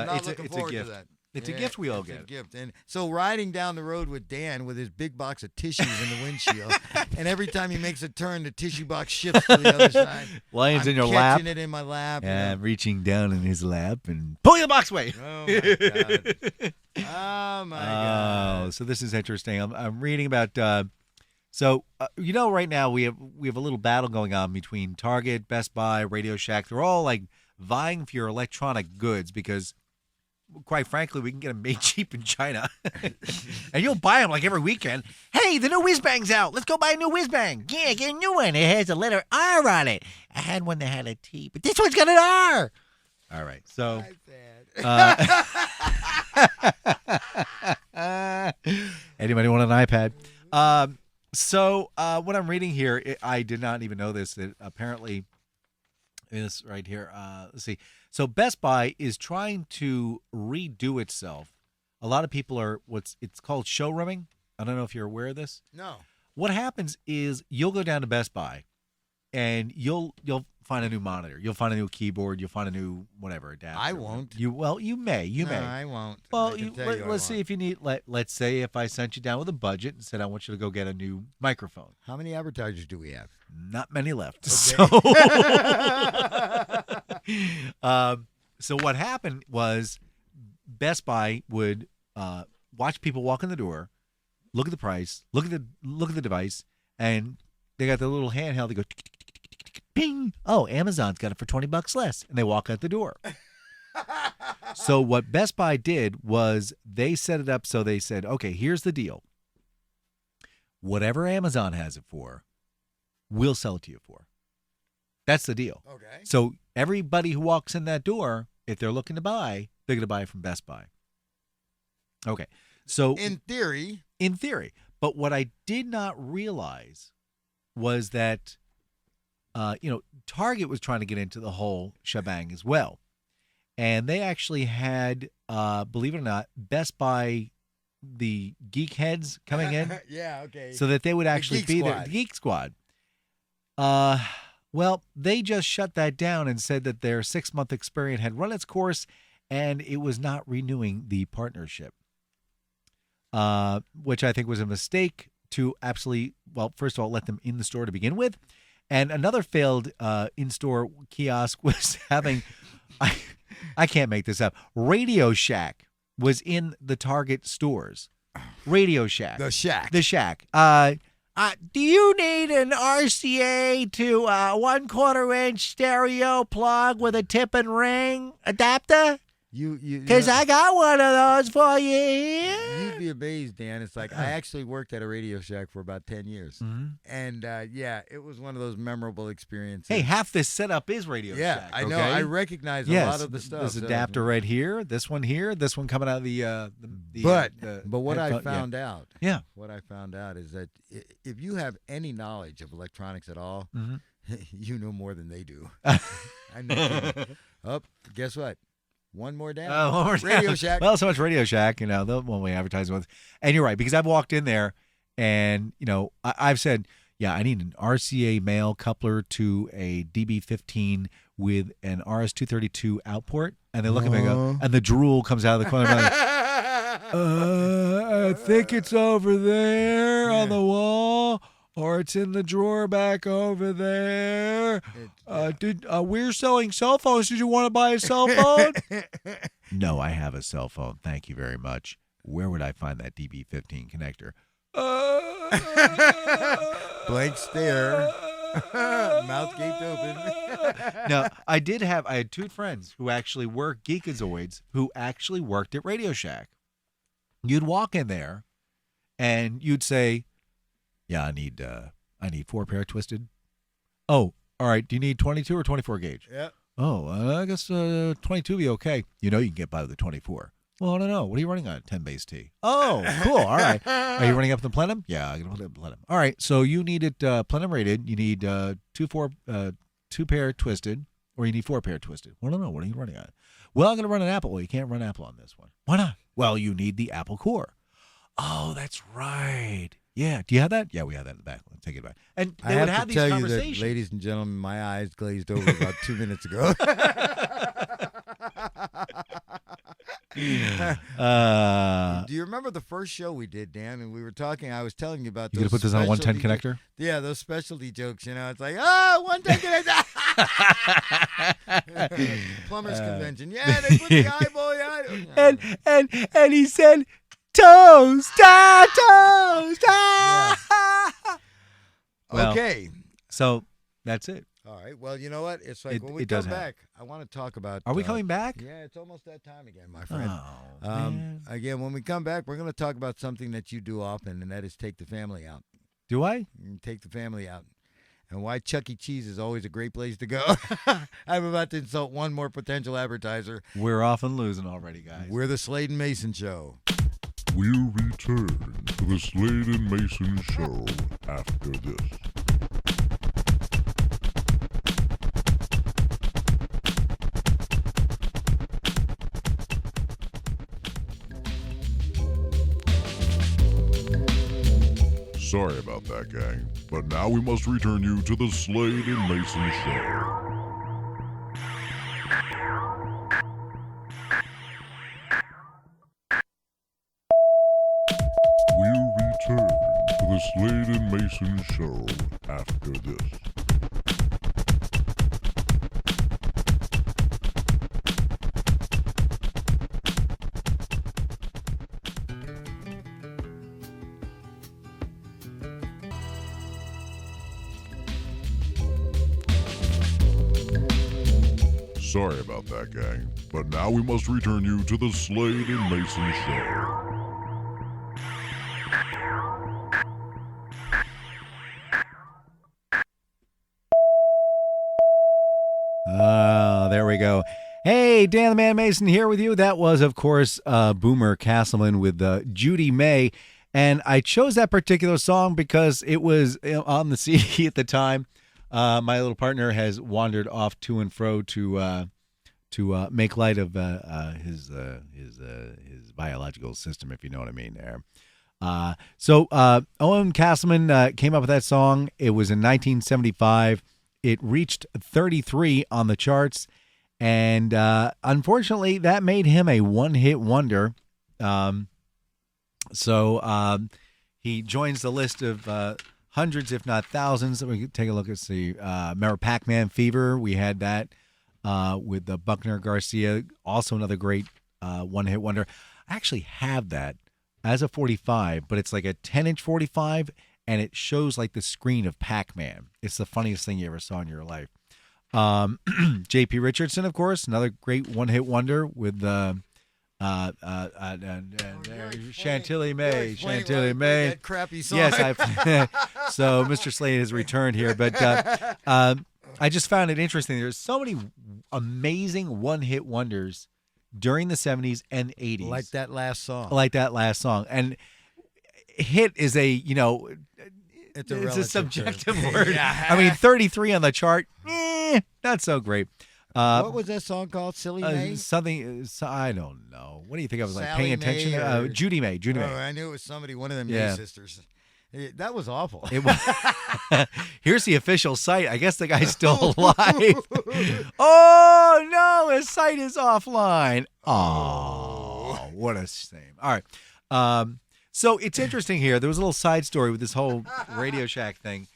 not looking it's a forward gift. to that. It's a Yeah, gift we all it's a get. gift. And so riding down the road with Dan with his big box of tissues in the windshield, and every time he makes a turn, the tissue box shifts to the other side. Lions I'm in your lap. catching it in my lap. Yeah, I'm reaching down in his lap and pulling the box away. Oh my god! Oh my god! So this is interesting. I'm reading about. Right now we have a little battle going on between Target, Best Buy, Radio Shack. They're all like vying for your electronic goods because quite frankly, we can get them made cheap in China. And you'll buy them like every weekend. Hey, the new whiz bang's out. Let's go buy a new whiz bang. Yeah, get a new one. It has a letter R on it. I had one that had a T, but this one's got an R. All right. So, anybody want an iPad? So what I'm reading here, I did not even know this. That apparently, this right here. Let's see. So Best Buy is trying to redo itself. A lot of people are it's called showrooming. I don't know if you're aware of this. No. What happens is you'll go down to Best Buy, and you'll find a new monitor. You'll find a new keyboard. You'll find a new whatever adapter. I won't. You may. You may. I won't. Well, I can tell I let's see won't. if you need. Let's say if I sent you down with a budget and said I want you to go get a new microphone. How many advertisers do we have? Not many left. Okay. So what happened was Best Buy would watch people walk in the door, look at the price, look at the device, and they got the little handheld. They go, tick, tick, tick, tick, tick, ping. Oh, Amazon's got it for $20 less, and they walk out the door. So what Best Buy did was they set it up so they said, okay, here's the deal. Whatever Amazon has it for, we'll sell it to you for. That's the deal. Okay. So everybody who walks in that door, if they're looking to buy, they're going to buy it from Best Buy. Okay. So In theory. But what I did not realize was that, Target was trying to get into the whole shebang as well. And they actually had, believe it or not, Best Buy, the geek heads coming in. Yeah, okay. So that they would actually Geek be there. Squad. The Geek Squad. Well, they just shut that down and said that their 6-month experience had run its course and it was not renewing the partnership, which I think was a mistake to absolutely, well, first of all, let them in the store to begin with. And another failed in-store kiosk was having, I can't make this up, Radio Shack was in the Target stores. Radio Shack. The Shack. The Shack. Do you need an RCA to 1/4-inch stereo plug with a tip and ring adapter? Because I got one of those for you here. You'd be amazed, Dan. It's like I actually worked at a Radio Shack for about 10 years. Mm-hmm. And, it was one of those memorable experiences. Hey, half this setup is Radio yeah, Shack. I know. okay? I recognize Yes, a lot of the stuff. This so- adapter right here, this one coming out of the But what I headphone- found out, yeah. what I found out is that if you have any knowledge of electronics at all, Mhm. you know more than they do. I know. Oh, guess what? One more down. One more Radio down. Shack. Well, so much Radio Shack, the one we advertise with. And you're right, because I've walked in there and, I've said, yeah, I need an RCA male coupler to a DB15 with an RS-232 output. And they look at me and go, and the drool comes out of the corner. I'm like, I think it's over there on the wall. Or it's in the drawer back over there. We're selling cell phones. Did you want to buy a cell phone? No, I have a cell phone. Thank you very much. Where would I find that DB15 connector? Blank stare. Mouth gaped open. No, I had two friends who actually worked Geekazoids who actually worked at Radio Shack. You'd walk in there and you'd say, yeah, I need 4 pair twisted. Oh, all right. Do you need 22 or 24 gauge? Yep. Oh, I guess 22 be okay. You know you can get by with the 24. Well, I don't know. What are you running on? 10 base T. Oh, cool. All right. Are you running up the plenum? Yeah, I'm going to put plenum. All right. So you need it plenum rated. You need 2 pair twisted, or you need 4 pair twisted. Well, I don't know. What are you running on? Well, I'm going to run an Apple. Well, you can't run Apple on this one. Why not? Well, you need the Apple Core. Oh, that's right. Yeah. Do you have that? Yeah, we have that in the back. Let's take it back. And they I would have have to these tell you conversations. that, ladies and gentlemen, my eyes glazed over about 2 minutes ago. Do you remember the first show we did, Dan? And we were talking. I was telling you about. You gonna put this on a 110 connector? Yeah, those specialty jokes. It's like 110 connector. Plumbers convention. Yeah, they put the eyeball. And he said, toast, toast. Yeah. Well, Okay. So that's it. All right. Well, you know what? It's like It- when we it does come have. back, I want to talk about. Are we coming back? Yeah, it's almost that time again, my friend. Oh, man. Again, when we come back, we're going to talk about something that you do often, and that is take the family out. Do I? Take the family out. And why Chuck E. Cheese is always a great place to go. I'm about to insult one more potential advertiser. We're off and losing already, guys. We're the Slade and Mayson Show. We'll return to the Slade and Mason Show after this. Sorry about that, gang, but now we must return you to the Slade and Mason Show. We'll return to the Slade and Mason Show after this. Sorry about that, gang, but now we must return you to the Slade and Mason Show. There we go. Hey, Dan the Man Mason here with you. That was, of course, Boomer Castleman with Judy May. And I chose that particular song because it was on the CD at the time. My little partner has wandered off to and fro to make light of his biological system, if you know what I mean there. So Owen Castleman came up with that song. It was in 1975. It reached 33 on the charts, and unfortunately, that made him a one-hit wonder. So he joins the list of hundreds, if not thousands. We can take a look at remember Pac-Man Fever. We had that with Buckner Garcia, also another great one-hit wonder. I actually have that as a 45, but it's like a 10-inch 45, and it shows like the screen of Pac-Man. It's the funniest thing you ever saw in your life. J.P. Richardson, of course, another great one-hit wonder with Chantilly May. Chantilly May. That crappy song. Yes, so Mr. Slade has returned here, but I just found it interesting. There's so many amazing one-hit wonders during the 70s and 80s. Like that last song. And hit is it's a relative subjective term. word. Yeah. I mean, 33 on the chart, not so great. What was that song called? Silly May? Something, I don't know. What do you think I was like Sally paying attention? Mae or- Judy May. Oh, I knew it was somebody, one of them Yeah. May sisters. That was awful. It was, here's the official site. I guess the guy's still alive. Oh, no, his site is offline. Oh, what a shame. All right. So it's interesting here. There was a little side story with this whole Radio Shack thing.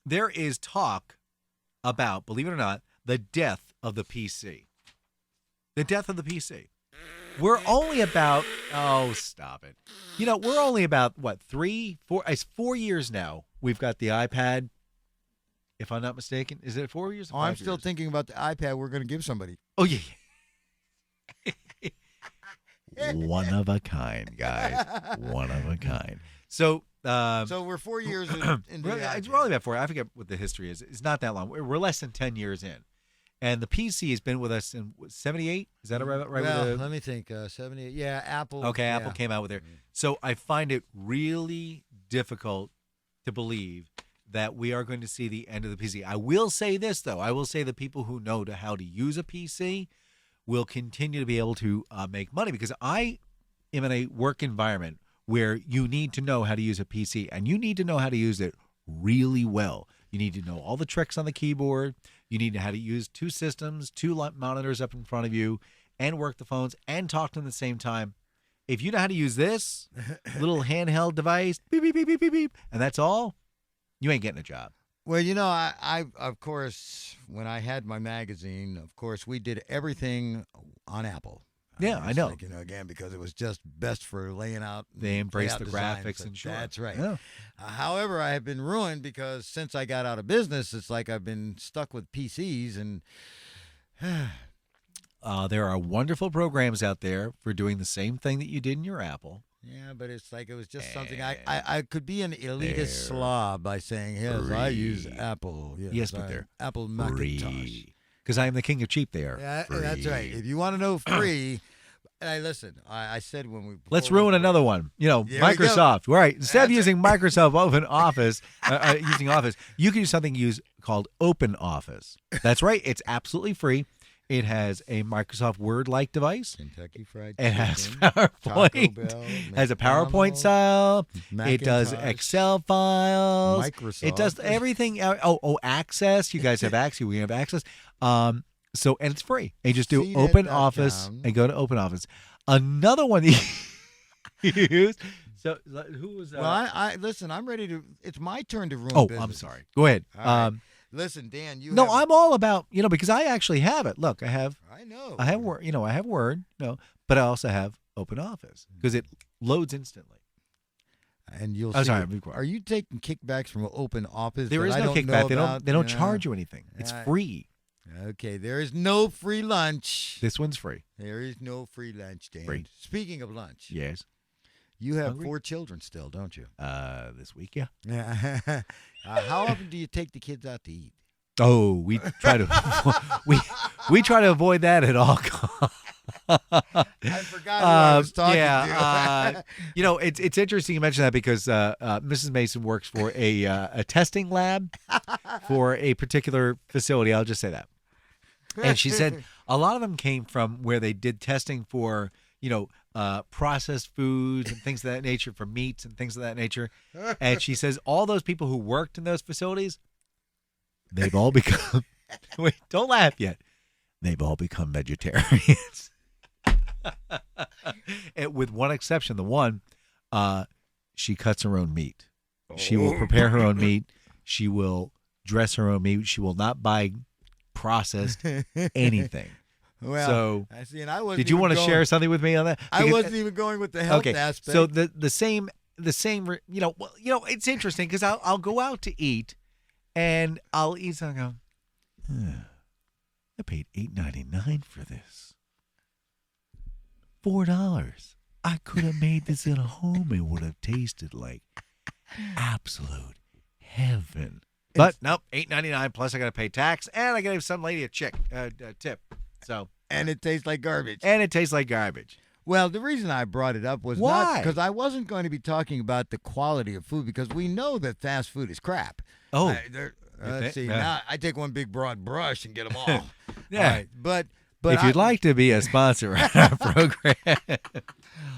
There is talk about, believe it or not, the death of the PC. The death of the PC. We're only about, oh, stop it. We're only about, 4 years now. We've got the iPad, if I'm not mistaken. Is it 4 years? Oh, I'm still thinking about the iPad we're going to give somebody. Oh, yeah. One of a kind, guys. One of a kind. So We're 4 years into the we're iPad. only about 4. I forget what the history is. It's not that long. We're less than 10 years in. And the PC has been with us in 78. Is that right? Well, let me think. 78. Yeah, Apple. Okay, yeah. Apple came out with it. So I find it really difficult to believe that we are going to see the end of the PC. I will say this, though. I will say the people who know how to use a PC will continue to be able to make money, because I am in a work environment where you need to know how to use a PC, and you need to know how to use it really well. You need to know all the tricks on the keyboard. You need to know how to use two systems, two monitors up in front of you, and work the phones and talk to them at the same time. If you know how to use this little handheld device, beep, beep, beep, beep, beep, beep, and that's all, you ain't getting a job. Well, I of course, when I had my magazine, of course, we did everything on Apple. Yeah, I It's know. like, again, because it was just best for laying out. They embrace layout the design, graphics so and sure. That's right. Yeah. However, I have been ruined because since I got out of business, it's like I've been stuck with PCs and. There are wonderful programs out there for doing the same thing that you did in your Apple. Yeah, but it's like it was just something I could be an elitist slob by saying, yes, I use Apple. Yes, but I'm they're Apple Macintosh. Because I am the king of cheap. They are. Yeah, that's right. If you want to know free, hey, listen, I said when we Let's ruin another one. There we go. Microsoft. Right. Instead of That's using Microsoft Open Office, using Office, you can use something called Open Office. That's right. It's absolutely free. It has a Microsoft Word-like device. Kentucky Fried It has Chicken, PowerPoint. Taco Bell, Has a PowerPoint McDonald's, style. It does Macintosh, Excel files. Microsoft. It does everything. Access. You guys have access. We have access. And it's free. And you just do Open Office and go to Open Office. Another one that you use. So who was? Well, I listen. I'm ready to. It's my turn to ruin. I'm business. sorry. Go ahead. All right. Listen, Dan. No, I'm all about because I actually have it. Look, I have Word. I have Word. But I also have Open Office because it loads instantly. And you'll Oh, see. sorry, Are you taking kickbacks from Open Office? There that is I no don't know kickback. about, They don't charge you anything. It's free. Okay, there is no free lunch. This one's free. There is no free lunch, Dan. Free. Speaking of lunch, Yes. you have Hungry? 4 children still, don't you? This week, yeah. Yeah. How often do you take the kids out to eat? Oh, we try to we try to avoid that at all costs. I forgot who I was talking to. It's interesting you mention that because Mrs. Mayson works for a testing lab for a particular facility. I'll just say that. And she said a lot of them came from where they did testing for, processed foods and things of that nature, for meats and things of that nature. And she says all those people who worked in those facilities, they've all become, wait, don't laugh yet. They've all become vegetarians. And with one exception, the one, she cuts her own meat. She will prepare her own meat. She will dress her own meat. She will not buy processed anything. Well, so, I see, and I wasn't did you even want to going- share something with me on that? I Because- wasn't even going with the health aspect. So the same, it's interesting because I'll go out to eat, and I'll eat something. And go, I paid $8.99 for this. $4. I could have made this at home. It would have tasted like absolute heaven. But nope, $8.99 plus I got to pay tax, and I got to give some lady a tip. So and it tastes like garbage. and it tastes like garbage. Well, the reason I brought it up was Why? not because I wasn't going to be talking about the quality of food because we know that fast food is crap. Oh, Let's see. Yeah. Now I take one big broad brush and get them all. Yeah. All right. But if you'd like to be a sponsor of our program,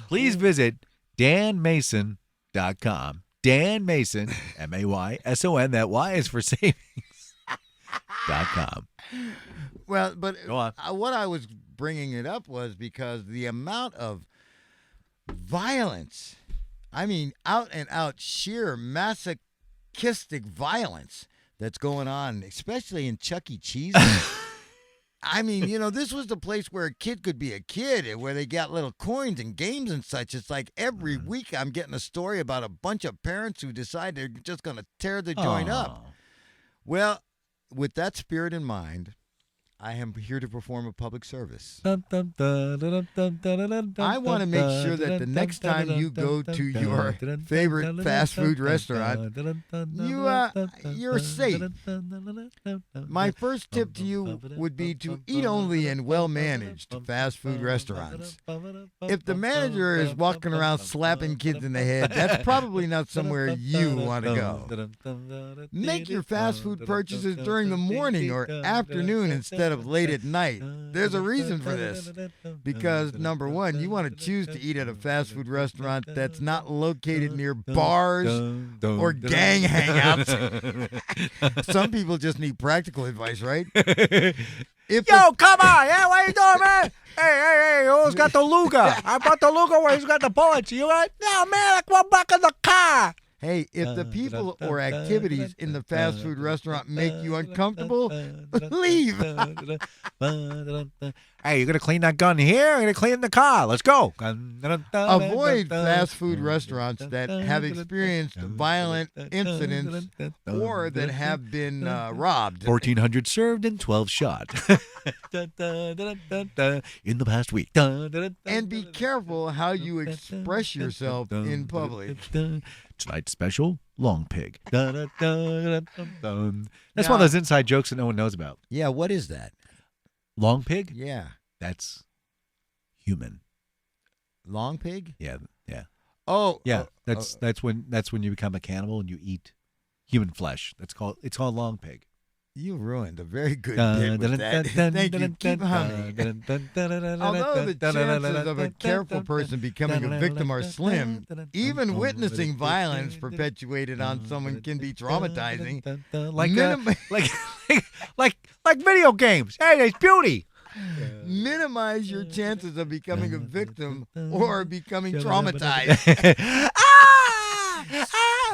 please visit danmason.com. Dan Mayson, Mayson. That Y is for savings.com. Well, but Go on. what I was bringing it up was because the amount of violence, I mean, out and out sheer masochistic violence that's going on, especially in Chuck E. Cheese. I mean, this was the place where a kid could be a kid and where they got little coins and games and such. It's like every week I'm getting a story about a bunch of parents who decide they're just going to tear the joint up. Well, with that spirit in mind, I am here to perform a public service. I want to make sure that the next time you go to your favorite fast food restaurant, you're safe. My first tip to you would be to eat only in well-managed fast food restaurants. If the manager is walking around slapping kids in the head, that's probably not somewhere you want to go. Make your fast food purchases during the morning or afternoon instead of late at night. There's a reason for this. Because, number one, you want to choose to eat at a fast food restaurant that's not located near bars or gang hangouts. Some people just need practical advice, right? Yo, come on! Yeah, what you doing, man? Hey, who's got the Luger? I brought the Luger. Where's got the bullets? You got? No, man, I come back in the car. Hey, if the people or activities in the fast food restaurant make you uncomfortable, leave. Hey, you're gonna clean that gun here. I'm gonna clean the car. Let's go. Avoid fast food restaurants that have experienced violent incidents or that have been robbed. 1,400 served and 12 shot in the past week. And be careful how you express yourself in public. Tonight's special, long pig. That's one of those inside jokes that no one knows about. Yeah, what is that? Long pig? Yeah. That's human. Long pig? Yeah. Oh. Yeah. That's when you become a cannibal and you eat human flesh. It's called long pig. You ruined a very good bit with that. Thank you. Keep humming. Although the chances of a careful person becoming a victim are slim, even witnessing violence perpetuated on someone can be traumatizing. Like video games. Hey, there's beauty. Minimize your chances of becoming a victim or becoming traumatized.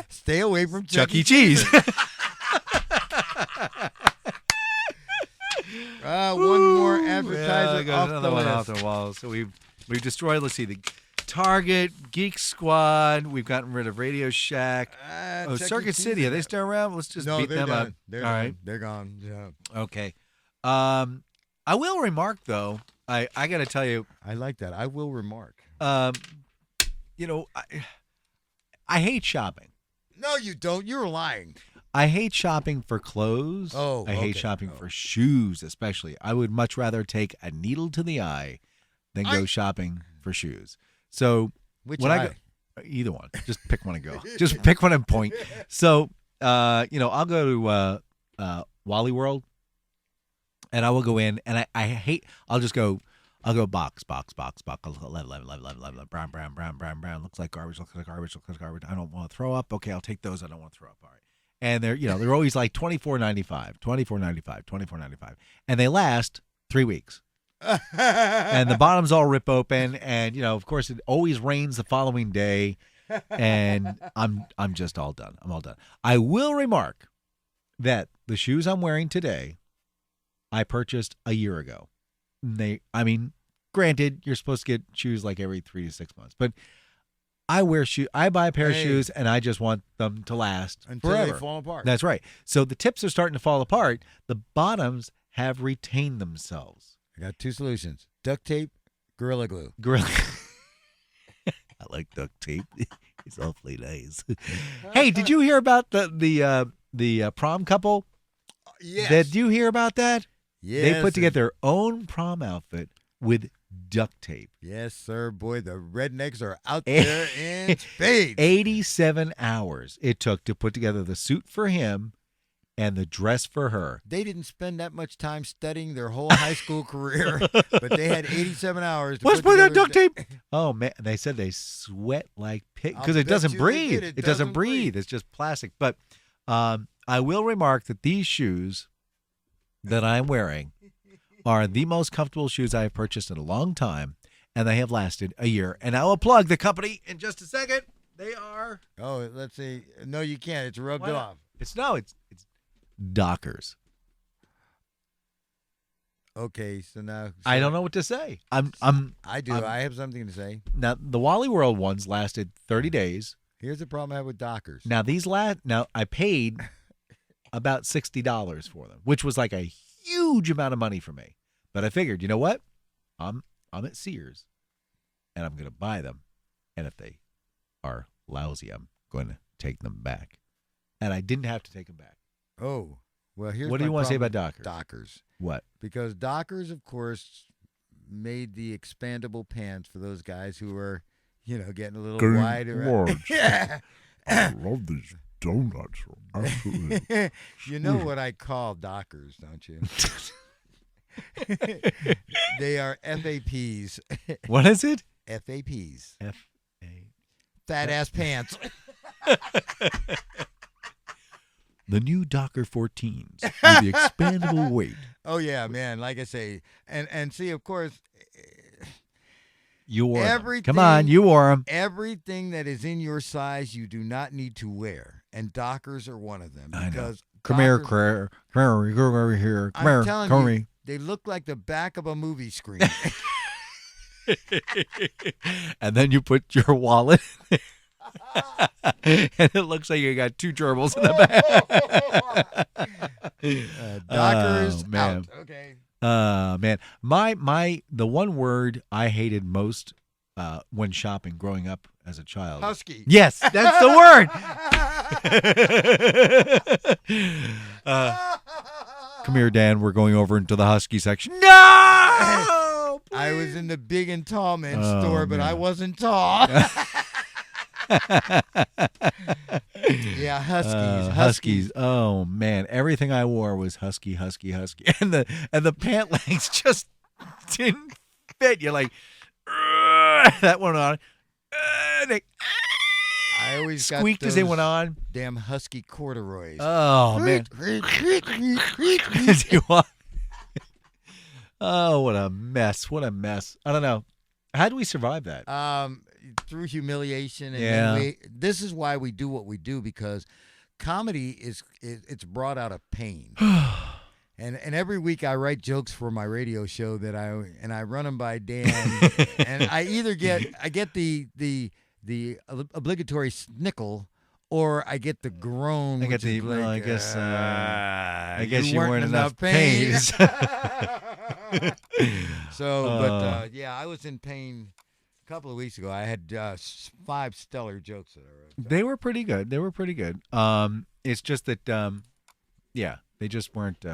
Stay away from Chuck E. Cheese. One more advertiser off the list. Off the wall. So we've destroyed. Let's see, the Target, Geek Squad. We've gotten rid of Radio Shack. Circuit City. Are they still around? Let's just beat them up. They're all done. right. They're gone. Yeah. Okay. I will remark though. I got to tell you. I like that. I will remark. I hate shopping. No, you don't. You're lying. I hate shopping for clothes. Oh, I hate shopping for shoes, especially. I would much rather take a needle to the eye than go shopping for shoes. So which when eye? Either one, just pick one and go. Just pick one and point. So I'll go to Wally World, and I will go in, and I hate. I'll go box. Brown. Looks like garbage. I don't want to throw up. Okay, I'll take those. I don't want to throw up. All right. And they're always like $24.95, and they last 3 weeks. And the bottoms all rip open, and of course it always rains the following day, and I'm just all done. I'm all done. I will remark that the shoes I'm wearing today, I purchased a year ago. Granted, you're supposed to get shoes like every 3 to 6 months, but I buy a pair of shoes, and I just want them to last until forever. they fall apart. That's right. So the tips are starting to fall apart. The bottoms have retained themselves. I got two solutions: duct tape, Gorilla Glue. I like duct tape. It's awfully nice. Hey, did you hear about the prom couple? Yes. Did you hear about that? Yes. They put together their own prom outfit with duct tape. Yes, sir. Boy, the rednecks are out there in spades. 87 hours it took to put together the suit for him and the dress for her. They didn't spend that much time studying their whole high school career, but they had 87 hours to Let's put together that duct tape. Oh, man. They said they sweat like pigs because it doesn't breathe. It doesn't breathe. It's just plastic. But I will remark that these shoes that I'm wearing are the most comfortable shoes I have purchased in a long time, and they have lasted a year. And I will plug the company in just a second. They are. Oh, let's see. No, you can't. It's rubbed off. It's Dockers. Okay, so now I don't know what to say. I have something to say. Now the Wally World ones lasted 30 days. Here's the problem I have with Dockers. Now now I paid about $60 for them, which was like a huge amount of money for me. But I figured, you know what? I'm at Sears, and I'm going to buy them. And if they are lousy, I'm going to take them back. And I didn't have to take them back. Oh, well, here's what do you want to say about Dockers? Dockers. What? Because Dockers, of course, made the expandable pants for those guys who were, getting a little wide around. Yeah. I love these donuts. Absolutely. You know what I call Dockers, don't you? They are FAPs. What is it? FAPs. F-A. Fat ass pants. The new Docker 14s with the expandable weight. Oh yeah, man. Like I say, and see, of course, you wore them. Come on, you wore them. Everything that is in your size, you do not need to wear, and Dockers are one of them. I know. Because Come here, come over here. Come here. They look like the back of a movie screen. And then you put your wallet in there. And it looks like you got 2 gerbils in the back. Dockers Oh, man. out. Okay. Man, the one word I hated most when shopping growing up as a child. Husky. Yes, that's the word. Come here, Dan. We're going over into the Husky section. No! I was in the big and tall men's Oh, store, but man. I wasn't tall. Yeah, Huskies. Oh man, everything I wore was husky, and the pant legs just didn't fit. You're like, that went on. They I always got squeaked as they went on. damn husky corduroys. Oh man, As you walk. Oh, what a mess! What a mess! I don't know. How do we survive that? Through humiliation, and Yeah. then this is why we do what we do, because comedy it's brought out of pain. And every week I write jokes for my radio show that I run them by Dan, and I either get the obligatory snickle, or I get the groan. I get which is the. Well, I like, guess. I guess you weren't weren't in enough pain. pain. So, yeah, I was in pain a couple of weeks ago. I had 5 stellar jokes that I wrote. They were pretty good. It's just that, yeah, they just weren't.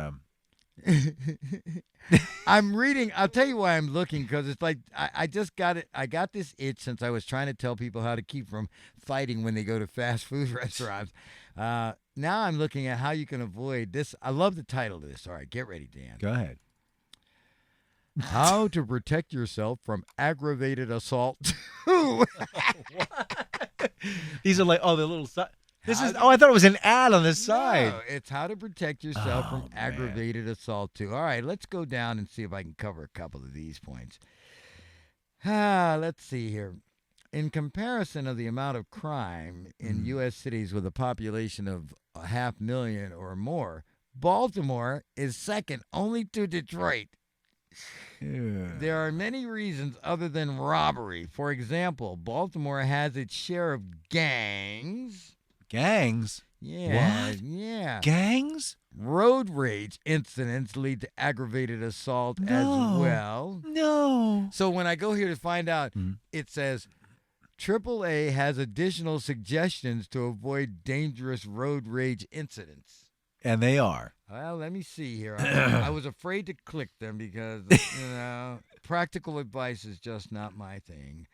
I'm reading. I'll tell you why I'm looking, because it's like I just got it. I got this itch since I was trying to tell people how to keep from fighting when they go to fast food restaurants. Now I'm looking at how you can avoid this. I love the title of this. All right, get ready, Dan. Go ahead. How to protect yourself from aggravated assault. These are like, the little. This is. I thought it was an ad on the side. No, it's how to protect yourself from man. aggravated assault too. All right, let's go down and see if I can cover a couple of these points. Let's see here. In comparison of the amount of crime in U.S. cities with a population of 500,000 or more, Baltimore is second only to Detroit. Yeah. There are many reasons other than robbery. For example, Baltimore has its share of gangs. Gangs. Yeah, What? yeah. Gangs? Road rage incidents lead to aggravated assault as No. well. No. So when I go here to find out, Mhm. it says AAA has additional suggestions to avoid dangerous road rage incidents. And they are. Well, let me see here. I was afraid to click them because, practical advice is just not my thing.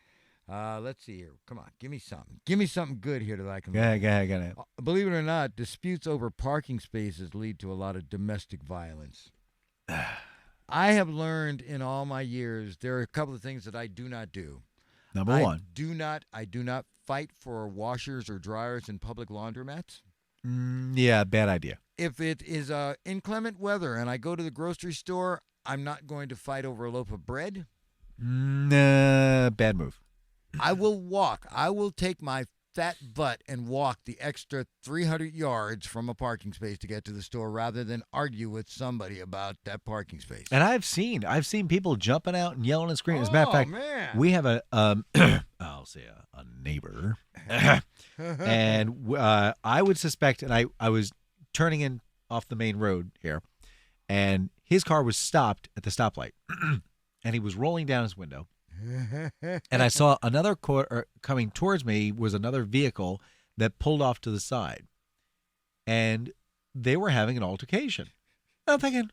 Let's see here. Come on, give me something. Give me something good here that I can. Go ahead. Believe it or not, disputes over parking spaces lead to a lot of domestic violence. I have learned in all my years there are a couple of things that I do not do. Number one. I do not fight for washers or dryers in public laundromats. Yeah, bad idea. If it is inclement weather and I go to the grocery store, I'm not going to fight over a loaf of bread. Bad move. I will walk. I will take my fat butt and walk the extra 300 yards from a parking space to get to the store rather than argue with somebody about that parking space. And I've seen people jumping out and yelling and screaming. As a matter of fact, man. we have a I'll say a neighbor, and I would suspect, and I was turning in off the main road here, and his car was stopped at the stoplight, and he was rolling down his window. And I saw another coming towards me was another vehicle that pulled off to the side, and they were having an altercation. And I'm thinking,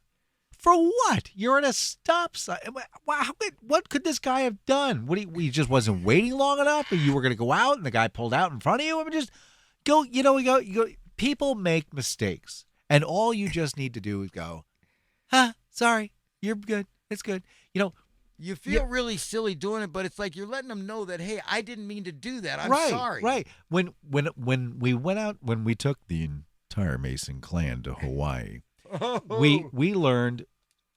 for what? You're at a stop sign. What could this guy have done? He just wasn't waiting long enough, or you were going to go out, and the guy pulled out in front of you. I mean, just go. You go. People make mistakes, and all you just need to do is go, sorry, you're good. It's good. You feel really silly doing it, but it's like you're letting them know that, hey, I didn't mean to do that. I'm right, sorry. Right. When we went out, when we took the entire Mayson clan to Hawaii, we learned.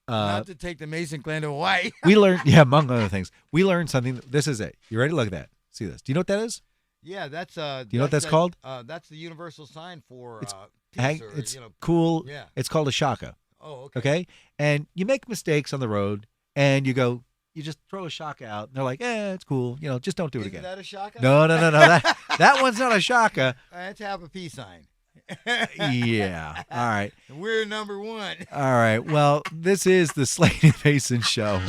Not to take the Mayson clan to Hawaii. We learned, among other things, we learned something. This is it. You ready? Look at that. See this. Do you know what that is? Yeah, that's. Do you know what that's called? That's the universal sign for It's peace. It's cool. Yeah. It's called a shaka. Oh, okay. Okay, and you make mistakes on the road, and you just throw a shock out. And they're like, it's cool. Just don't do it Isn't again. that a shaka? No. That one's not a shaka. Let's have a peace sign. Yeah. All right. We're number one. All right. Well, this is the Slade and Mayson Show.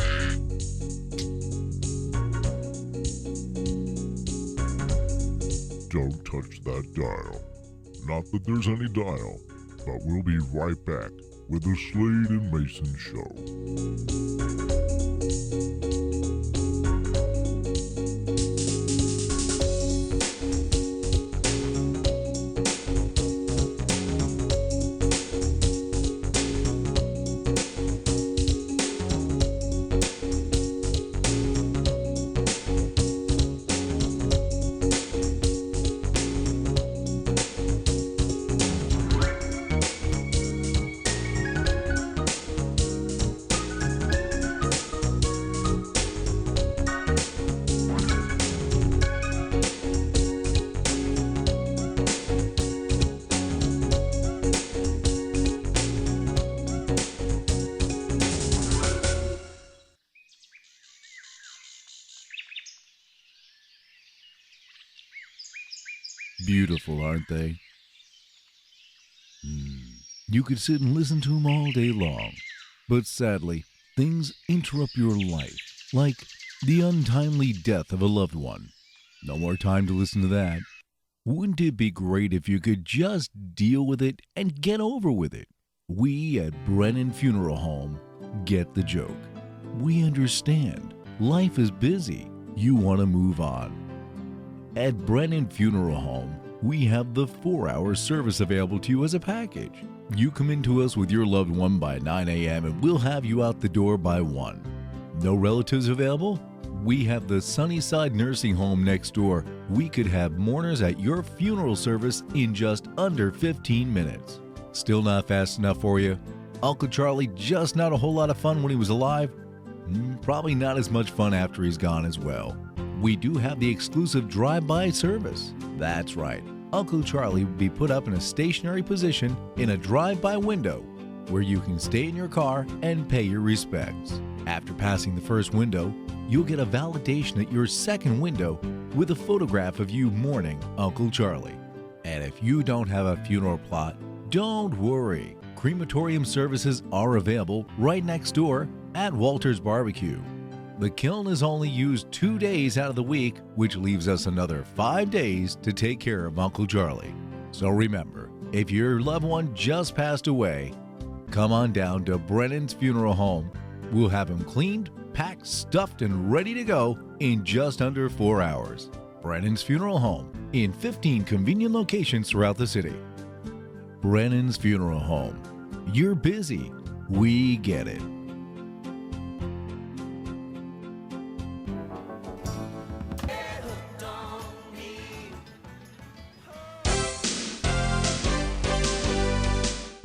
Don't touch that dial. Not that there's any dial, but we'll be right back with the Slade and Mayson Show. Beautiful, aren't they? You could sit and listen to them all day long. But sadly, things interrupt your life, like the untimely death of a loved one. No more time to listen to that. Wouldn't it be great if you could just deal with it and get over with it? We at Brennan Funeral Home get the joke. We understand. Life is busy. You want to move on. At Brennan Funeral Home, we have the 4-hour service available to you as a package. You come into us with your loved one by 9 a.m. and we'll have you out the door by 1. No relatives available? We have the Sunnyside Nursing Home next door. We could have mourners at your funeral service in just under 15 minutes. Still not fast enough for you? Uncle Charlie just not a whole lot of fun when he was alive? Probably not as much fun after he's gone as well. We do have the exclusive drive-by service. That's right. Uncle Charlie will be put up in a stationary position in a drive-by window where you can stay in your car and pay your respects. After passing the first window, you'll get a validation at your second window with a photograph of you mourning Uncle Charlie. And if you don't have a funeral plot, don't worry. Crematorium services are available right next door at Walter's Barbecue. The kiln is only used 2 days out of the week, which leaves us another 5 days to take care of Uncle Charlie. So remember, if your loved one just passed away, come on down to Brennan's Funeral Home. We'll have him cleaned, packed, stuffed, and ready to go in just under 4 hours. Brennan's Funeral Home in 15 convenient locations throughout the city. Brennan's Funeral Home. You're busy. We get it.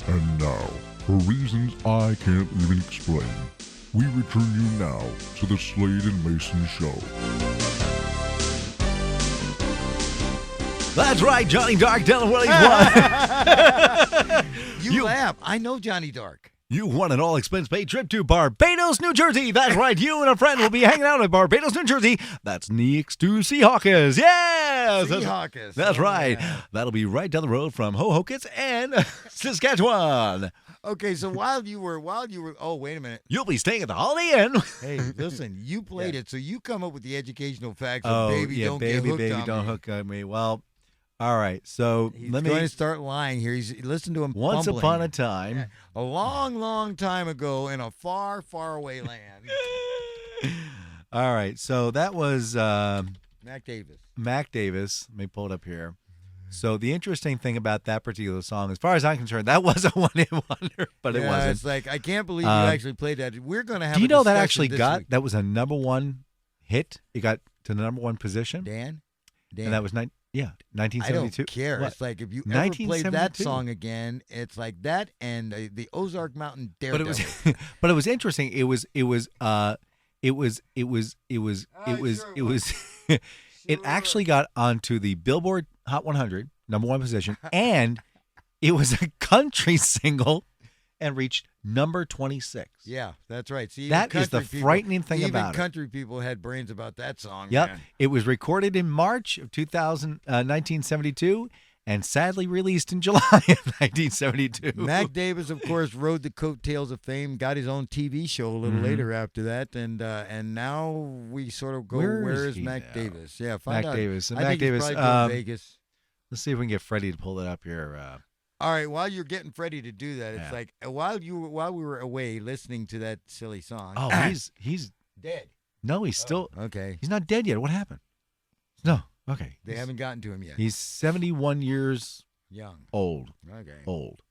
And now, for reasons I can't even explain, we return you now to the Slade and Mayson Show. That's right, Johnny Dark telling what he's won. You laugh. I know Johnny Dark. You won an all-expense-paid trip to Barbados, New Jersey. That's right. You and a friend will be hanging out at Barbados, New Jersey. That's next to Seahawkers. Yes! Seahawkers. That's right. Yeah. That'll be right down the road from Hohokus and Saskatchewan. Okay, so while you were, oh, wait a minute. You'll be staying at the Holiday Inn. Hey, listen, you played it, so you come up with the educational facts Oh, of baby yeah, don't baby, get hooked baby, on don't me. hook on me. Well, all right. So He's let going me. to start lying here. Listen to him Once fumbling. upon a time. A long, long time ago in a far, far away land. All right. So that was Mac Davis. Mac Davis. Let me pull it up here. So the interesting thing about that particular song, as far as I'm concerned, that was a one-hit wonder, but it Yeah, wasn't. It's like, I can't believe you actually played that. We're going to have Do you a know that discussion actually this got week. that was a number one hit? It got to the number one position, Dan? and that was 1972. I don't care. What? It's like if you ever played that 1972. song again, it's like that and the Ozark Mountain But Daredevil. it was, but it was interesting. It was, it actually got onto the Billboard Hot 100, number one position, and it was a country single and reached number 26. Yeah, that's right. See, even That is the country frightening thing even about it. country people had brains about that song. Yep. Man. It was recorded in March of 1972 and sadly released in July of 1972. Mac Davis, of course, rode the coattails of fame, got his own TV show a little later after that, and now we sort of go, where is he Mac now? Davis? Yeah, find Mac out. Davis. And I Mac think he's Davis. probably going to Vegas. Let's see if we can get Freddie to pull it up here. All right, while you're getting Freddie to do that, it's Yeah. like while we were away listening to that silly song. Oh, he's dead. no, he's still Okay, he's not dead yet. What happened? No. Okay. they haven't gotten to him yet. He's 71 years Young. old. Okay. Old.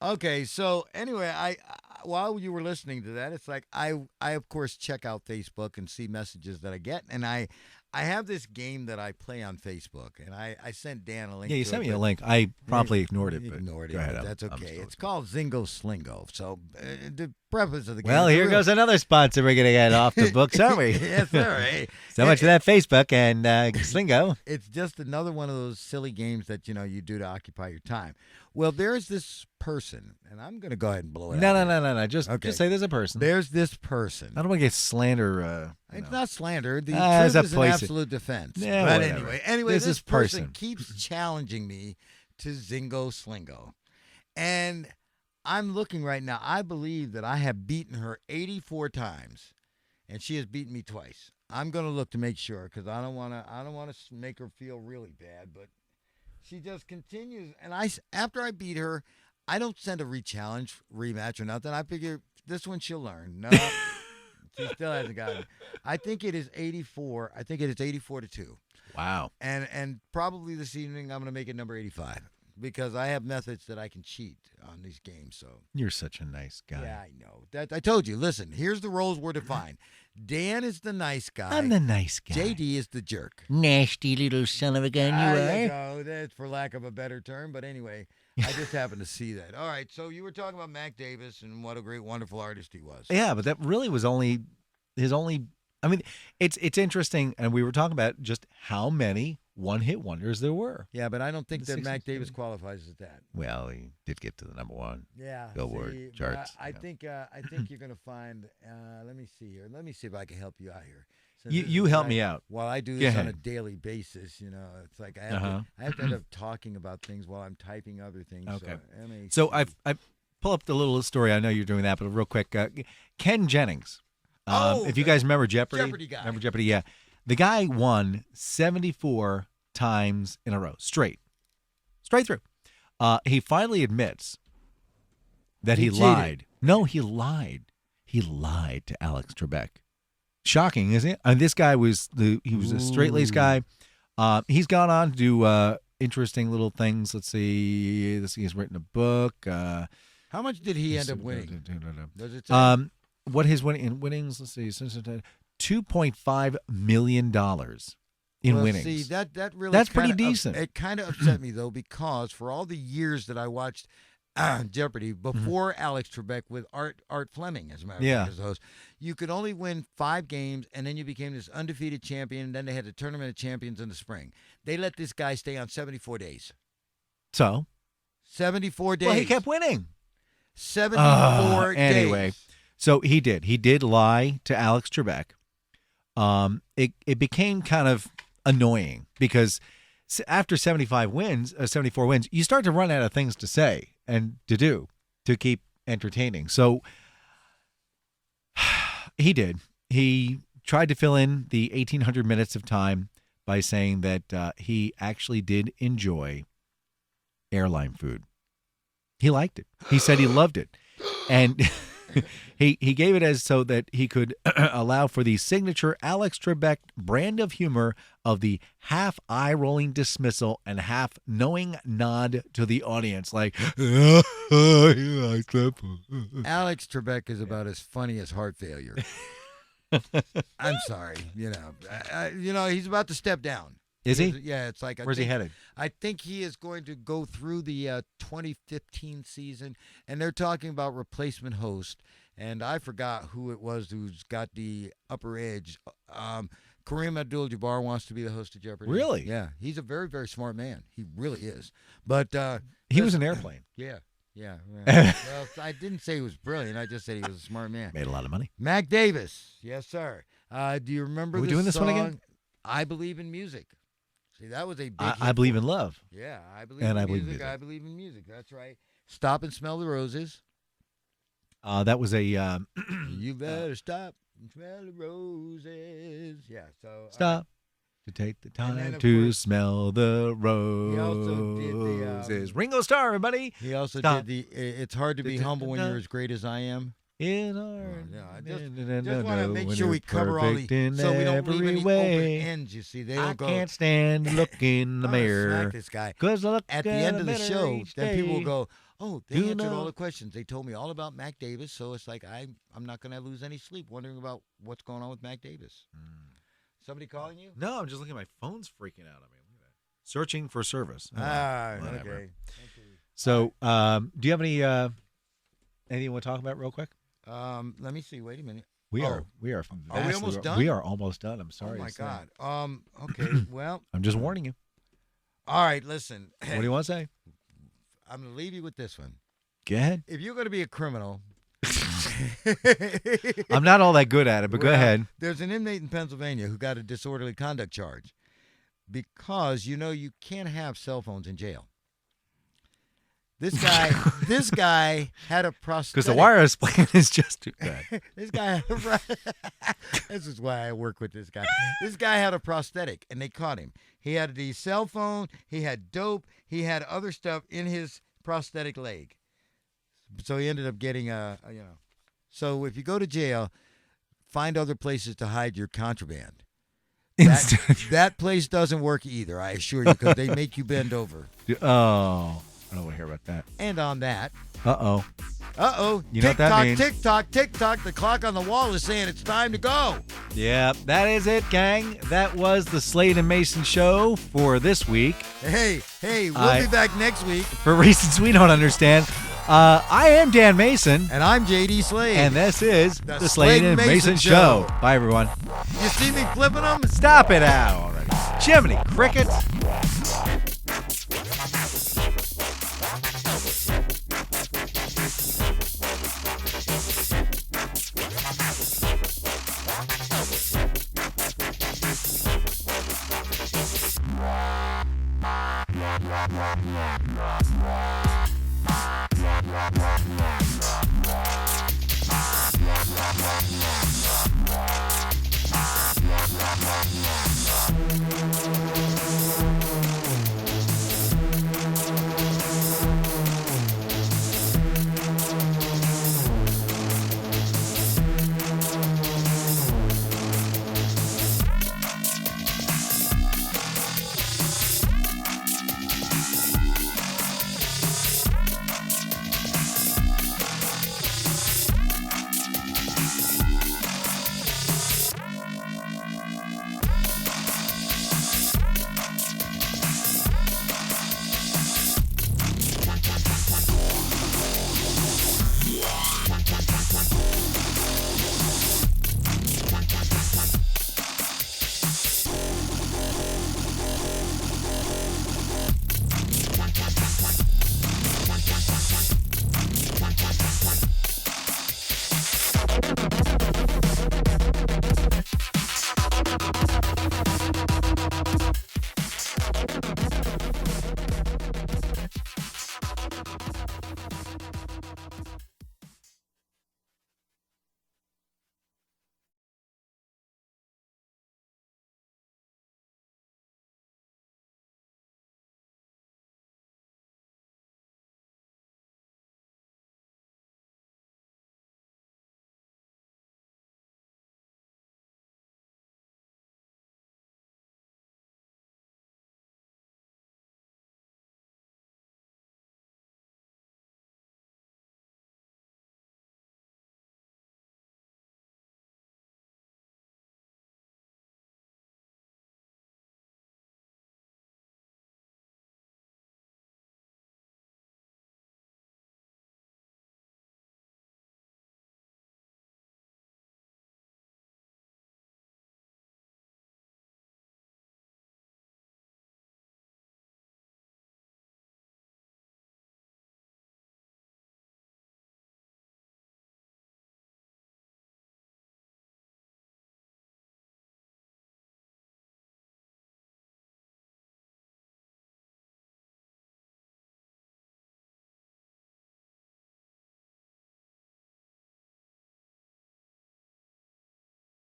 Okay, so anyway, I while you were listening to that, it's like I of course check out Facebook and see messages that I get, and I have this game that I play on Facebook, and I sent Dan a link. Yeah, you to sent it, me a but link. I promptly ignored it. you But ignored go it. ahead, But I'm- that's I'm okay. still- It's called Zingo Slingo. So the preface of the game. Well, is here real- goes another sponsor we're going to get off the books, aren't we? Yes, sir. Hey, So much for that Facebook and Slingo. it's just another one of those silly games that you do to occupy your time. Well, there's this person, and I'm going to go ahead and blow it No. out. Just Okay. say there's a person. There's this person. I don't want to get slander. It's not slander. The it's truth a is an place- absolute defense. Yeah, but whatever. anyway, There's this this person person. keeps challenging me to Zingo Slingo. And I'm looking right now. I believe that I have beaten her 84 times, and she has beaten me twice. I'm going to look to make sure because I don't want to make her feel really bad, but she just continues. And after I beat her, I don't send a rematch or nothing. I figure this one she'll learn. No, she still hasn't gotten it. I think it is 84. I think it is 84-2. Wow. And probably this evening I'm going to make it number 85 because I have methods that I can cheat on these games. So You're such a nice guy. yeah, I know. That I told you. Listen, here's the roles we're defined. Dan is the nice guy. I'm the nice guy. JD is the jerk. Nasty little son of a gun There you you are. go. That's for lack of a better term. But anyway, I just happened to see that. All right. So you were talking about Mac Davis and what a great, wonderful artist he was. Yeah, but that really was only his only. I mean, it's interesting, and we were talking about just how many one-hit wonders there were. Yeah, but I don't think The that Mac 62. Davis qualifies as that. Well, he did get to the number one. Yeah, Billboard see, but charts, I yeah. think you're gonna find. Let me see here. Let me see if I can help you out here. So You this you is help what me I- out. While I do Go this on a ahead. daily basis, it's like I Uh-huh. have to end up talking about things while I'm typing other things. Okay. let me So see. I pull up the little story. I know you're doing that, but real quick, Ken Jennings. If you guys remember Jeopardy, Jeopardy guy. remember Jeopardy? Yeah, the guy won 74 times in a row, straight through. He finally admits that He he cheated. lied. No, he lied. He lied to Alex Trebek. Shocking, isn't it? And this guy was a straight-laced guy. He's gone on to do interesting little things. Let's see. He's written a book. How much did he end up winning? Does it say? What his winnings? Let's see, $2.5 million in Well, winnings. See, that really That's pretty kinda decent. It kind of upset me though because for all the years that I watched Jeopardy before Alex Trebek with Art Fleming as a matter of Yeah. fact as the host, you could only win 5 games and then you became this undefeated champion. And then they had the tournament of champions in the spring. They let this guy stay on 74 days. So, 74 days. well, he kept winning. 74 days. Anyway, so he did. He did lie to Alex Trebek. It became kind of annoying because after 74 wins, you start to run out of things to say and to do to keep entertaining. So he did. He tried to fill in the 1,800 minutes of time by saying that he actually did enjoy airline food. He liked it. He said he loved it. And he gave it as so that he could allow for the signature Alex Trebek brand of humor of the half eye-rolling dismissal and half knowing nod to the audience, like, "Yeah, he likes that food." Alex Trebek is about as funny as heart failure. I'm sorry. He's about to step down. Is he? Yeah, it's like Where's he headed? I think he is going to go through the 2015 season, and they're talking about replacement host. And I forgot who it was who's got the upper edge. Kareem Abdul-Jabbar wants to be the host of Jeopardy. Really? Yeah, he's a very, very smart man. He really is. But He was an airplane. yeah. Yeah. Well, I didn't say he was brilliant. I just said he was a smart man. Made a lot of money. Mac Davis. Yes, sir. Do you remember Are we the doing this one song, again? I Believe in Music? See, that was a big I hit believe for in him. love. Yeah, I believe And in I believe in music. music. I believe in music. That's right. Stop and Smell the Roses. That was a You better stop and smell the roses. Yeah, so stop to take the And then, time of to course, smell the he also did roses. the, Ringo Starr, everybody. he also Stop. did the It's Hard to Be Humble When You're as Great as I Am. In our Yeah, I just want to make sure we cover all the, in so we don't leave every any way. open ends, you see. They I don't go, can't stand to look in the "I'm gonna mirror. smack this guy. 'Cause I look At the end of the better show, each then people will day. go, oh, they You answered all know. the questions. They told me all about Mac Davis, so it's like I'm not going to lose any sleep wondering about what's going on with Mac Davis. Somebody calling you? No, I'm just looking at my phone's freaking out on me. Look at that. Searching for service. Oh, whatever. Okay. So, do you have any anything you want to talk about real quick? Let me see. Wait a minute. We Oh. are Are we almost done? We are almost done. I'm sorry. Oh my to say. God. Okay. Well, I'm just warning you. all right. Listen, What do you want to say? I'm going to leave you with this one. Go ahead. If you're going to be a criminal, I'm not all that good at it, but go Well, ahead. There's an inmate in Pennsylvania who got a disorderly conduct charge because you can't have cell phones in jail. This guy had a prosthetic. Because the wireless plan is just too bad. This guy had this is why I work with this guy. This guy had a prosthetic, and they caught him. He had the cell phone. He had dope. He had other stuff in his prosthetic leg. So he ended up getting So if you go to jail, find other places to hide your contraband. That place doesn't work either, I assure you, because they make you bend over. Oh, I don't want to hear about that. And on that, Uh-oh. You know what that means. Tick tock, tick tock. The clock on the wall is saying it's time to go. Yeah, that is it, gang. That was the Slade and Mayson show for this week. Hey, we'll be back next week. For reasons we don't understand. I am Dan Mayson. And I'm JD Slade. And this is the Slade and Mayson show. Bye, everyone. You see me flipping them? Stop it out already. Jiminy Crickets. Yeah.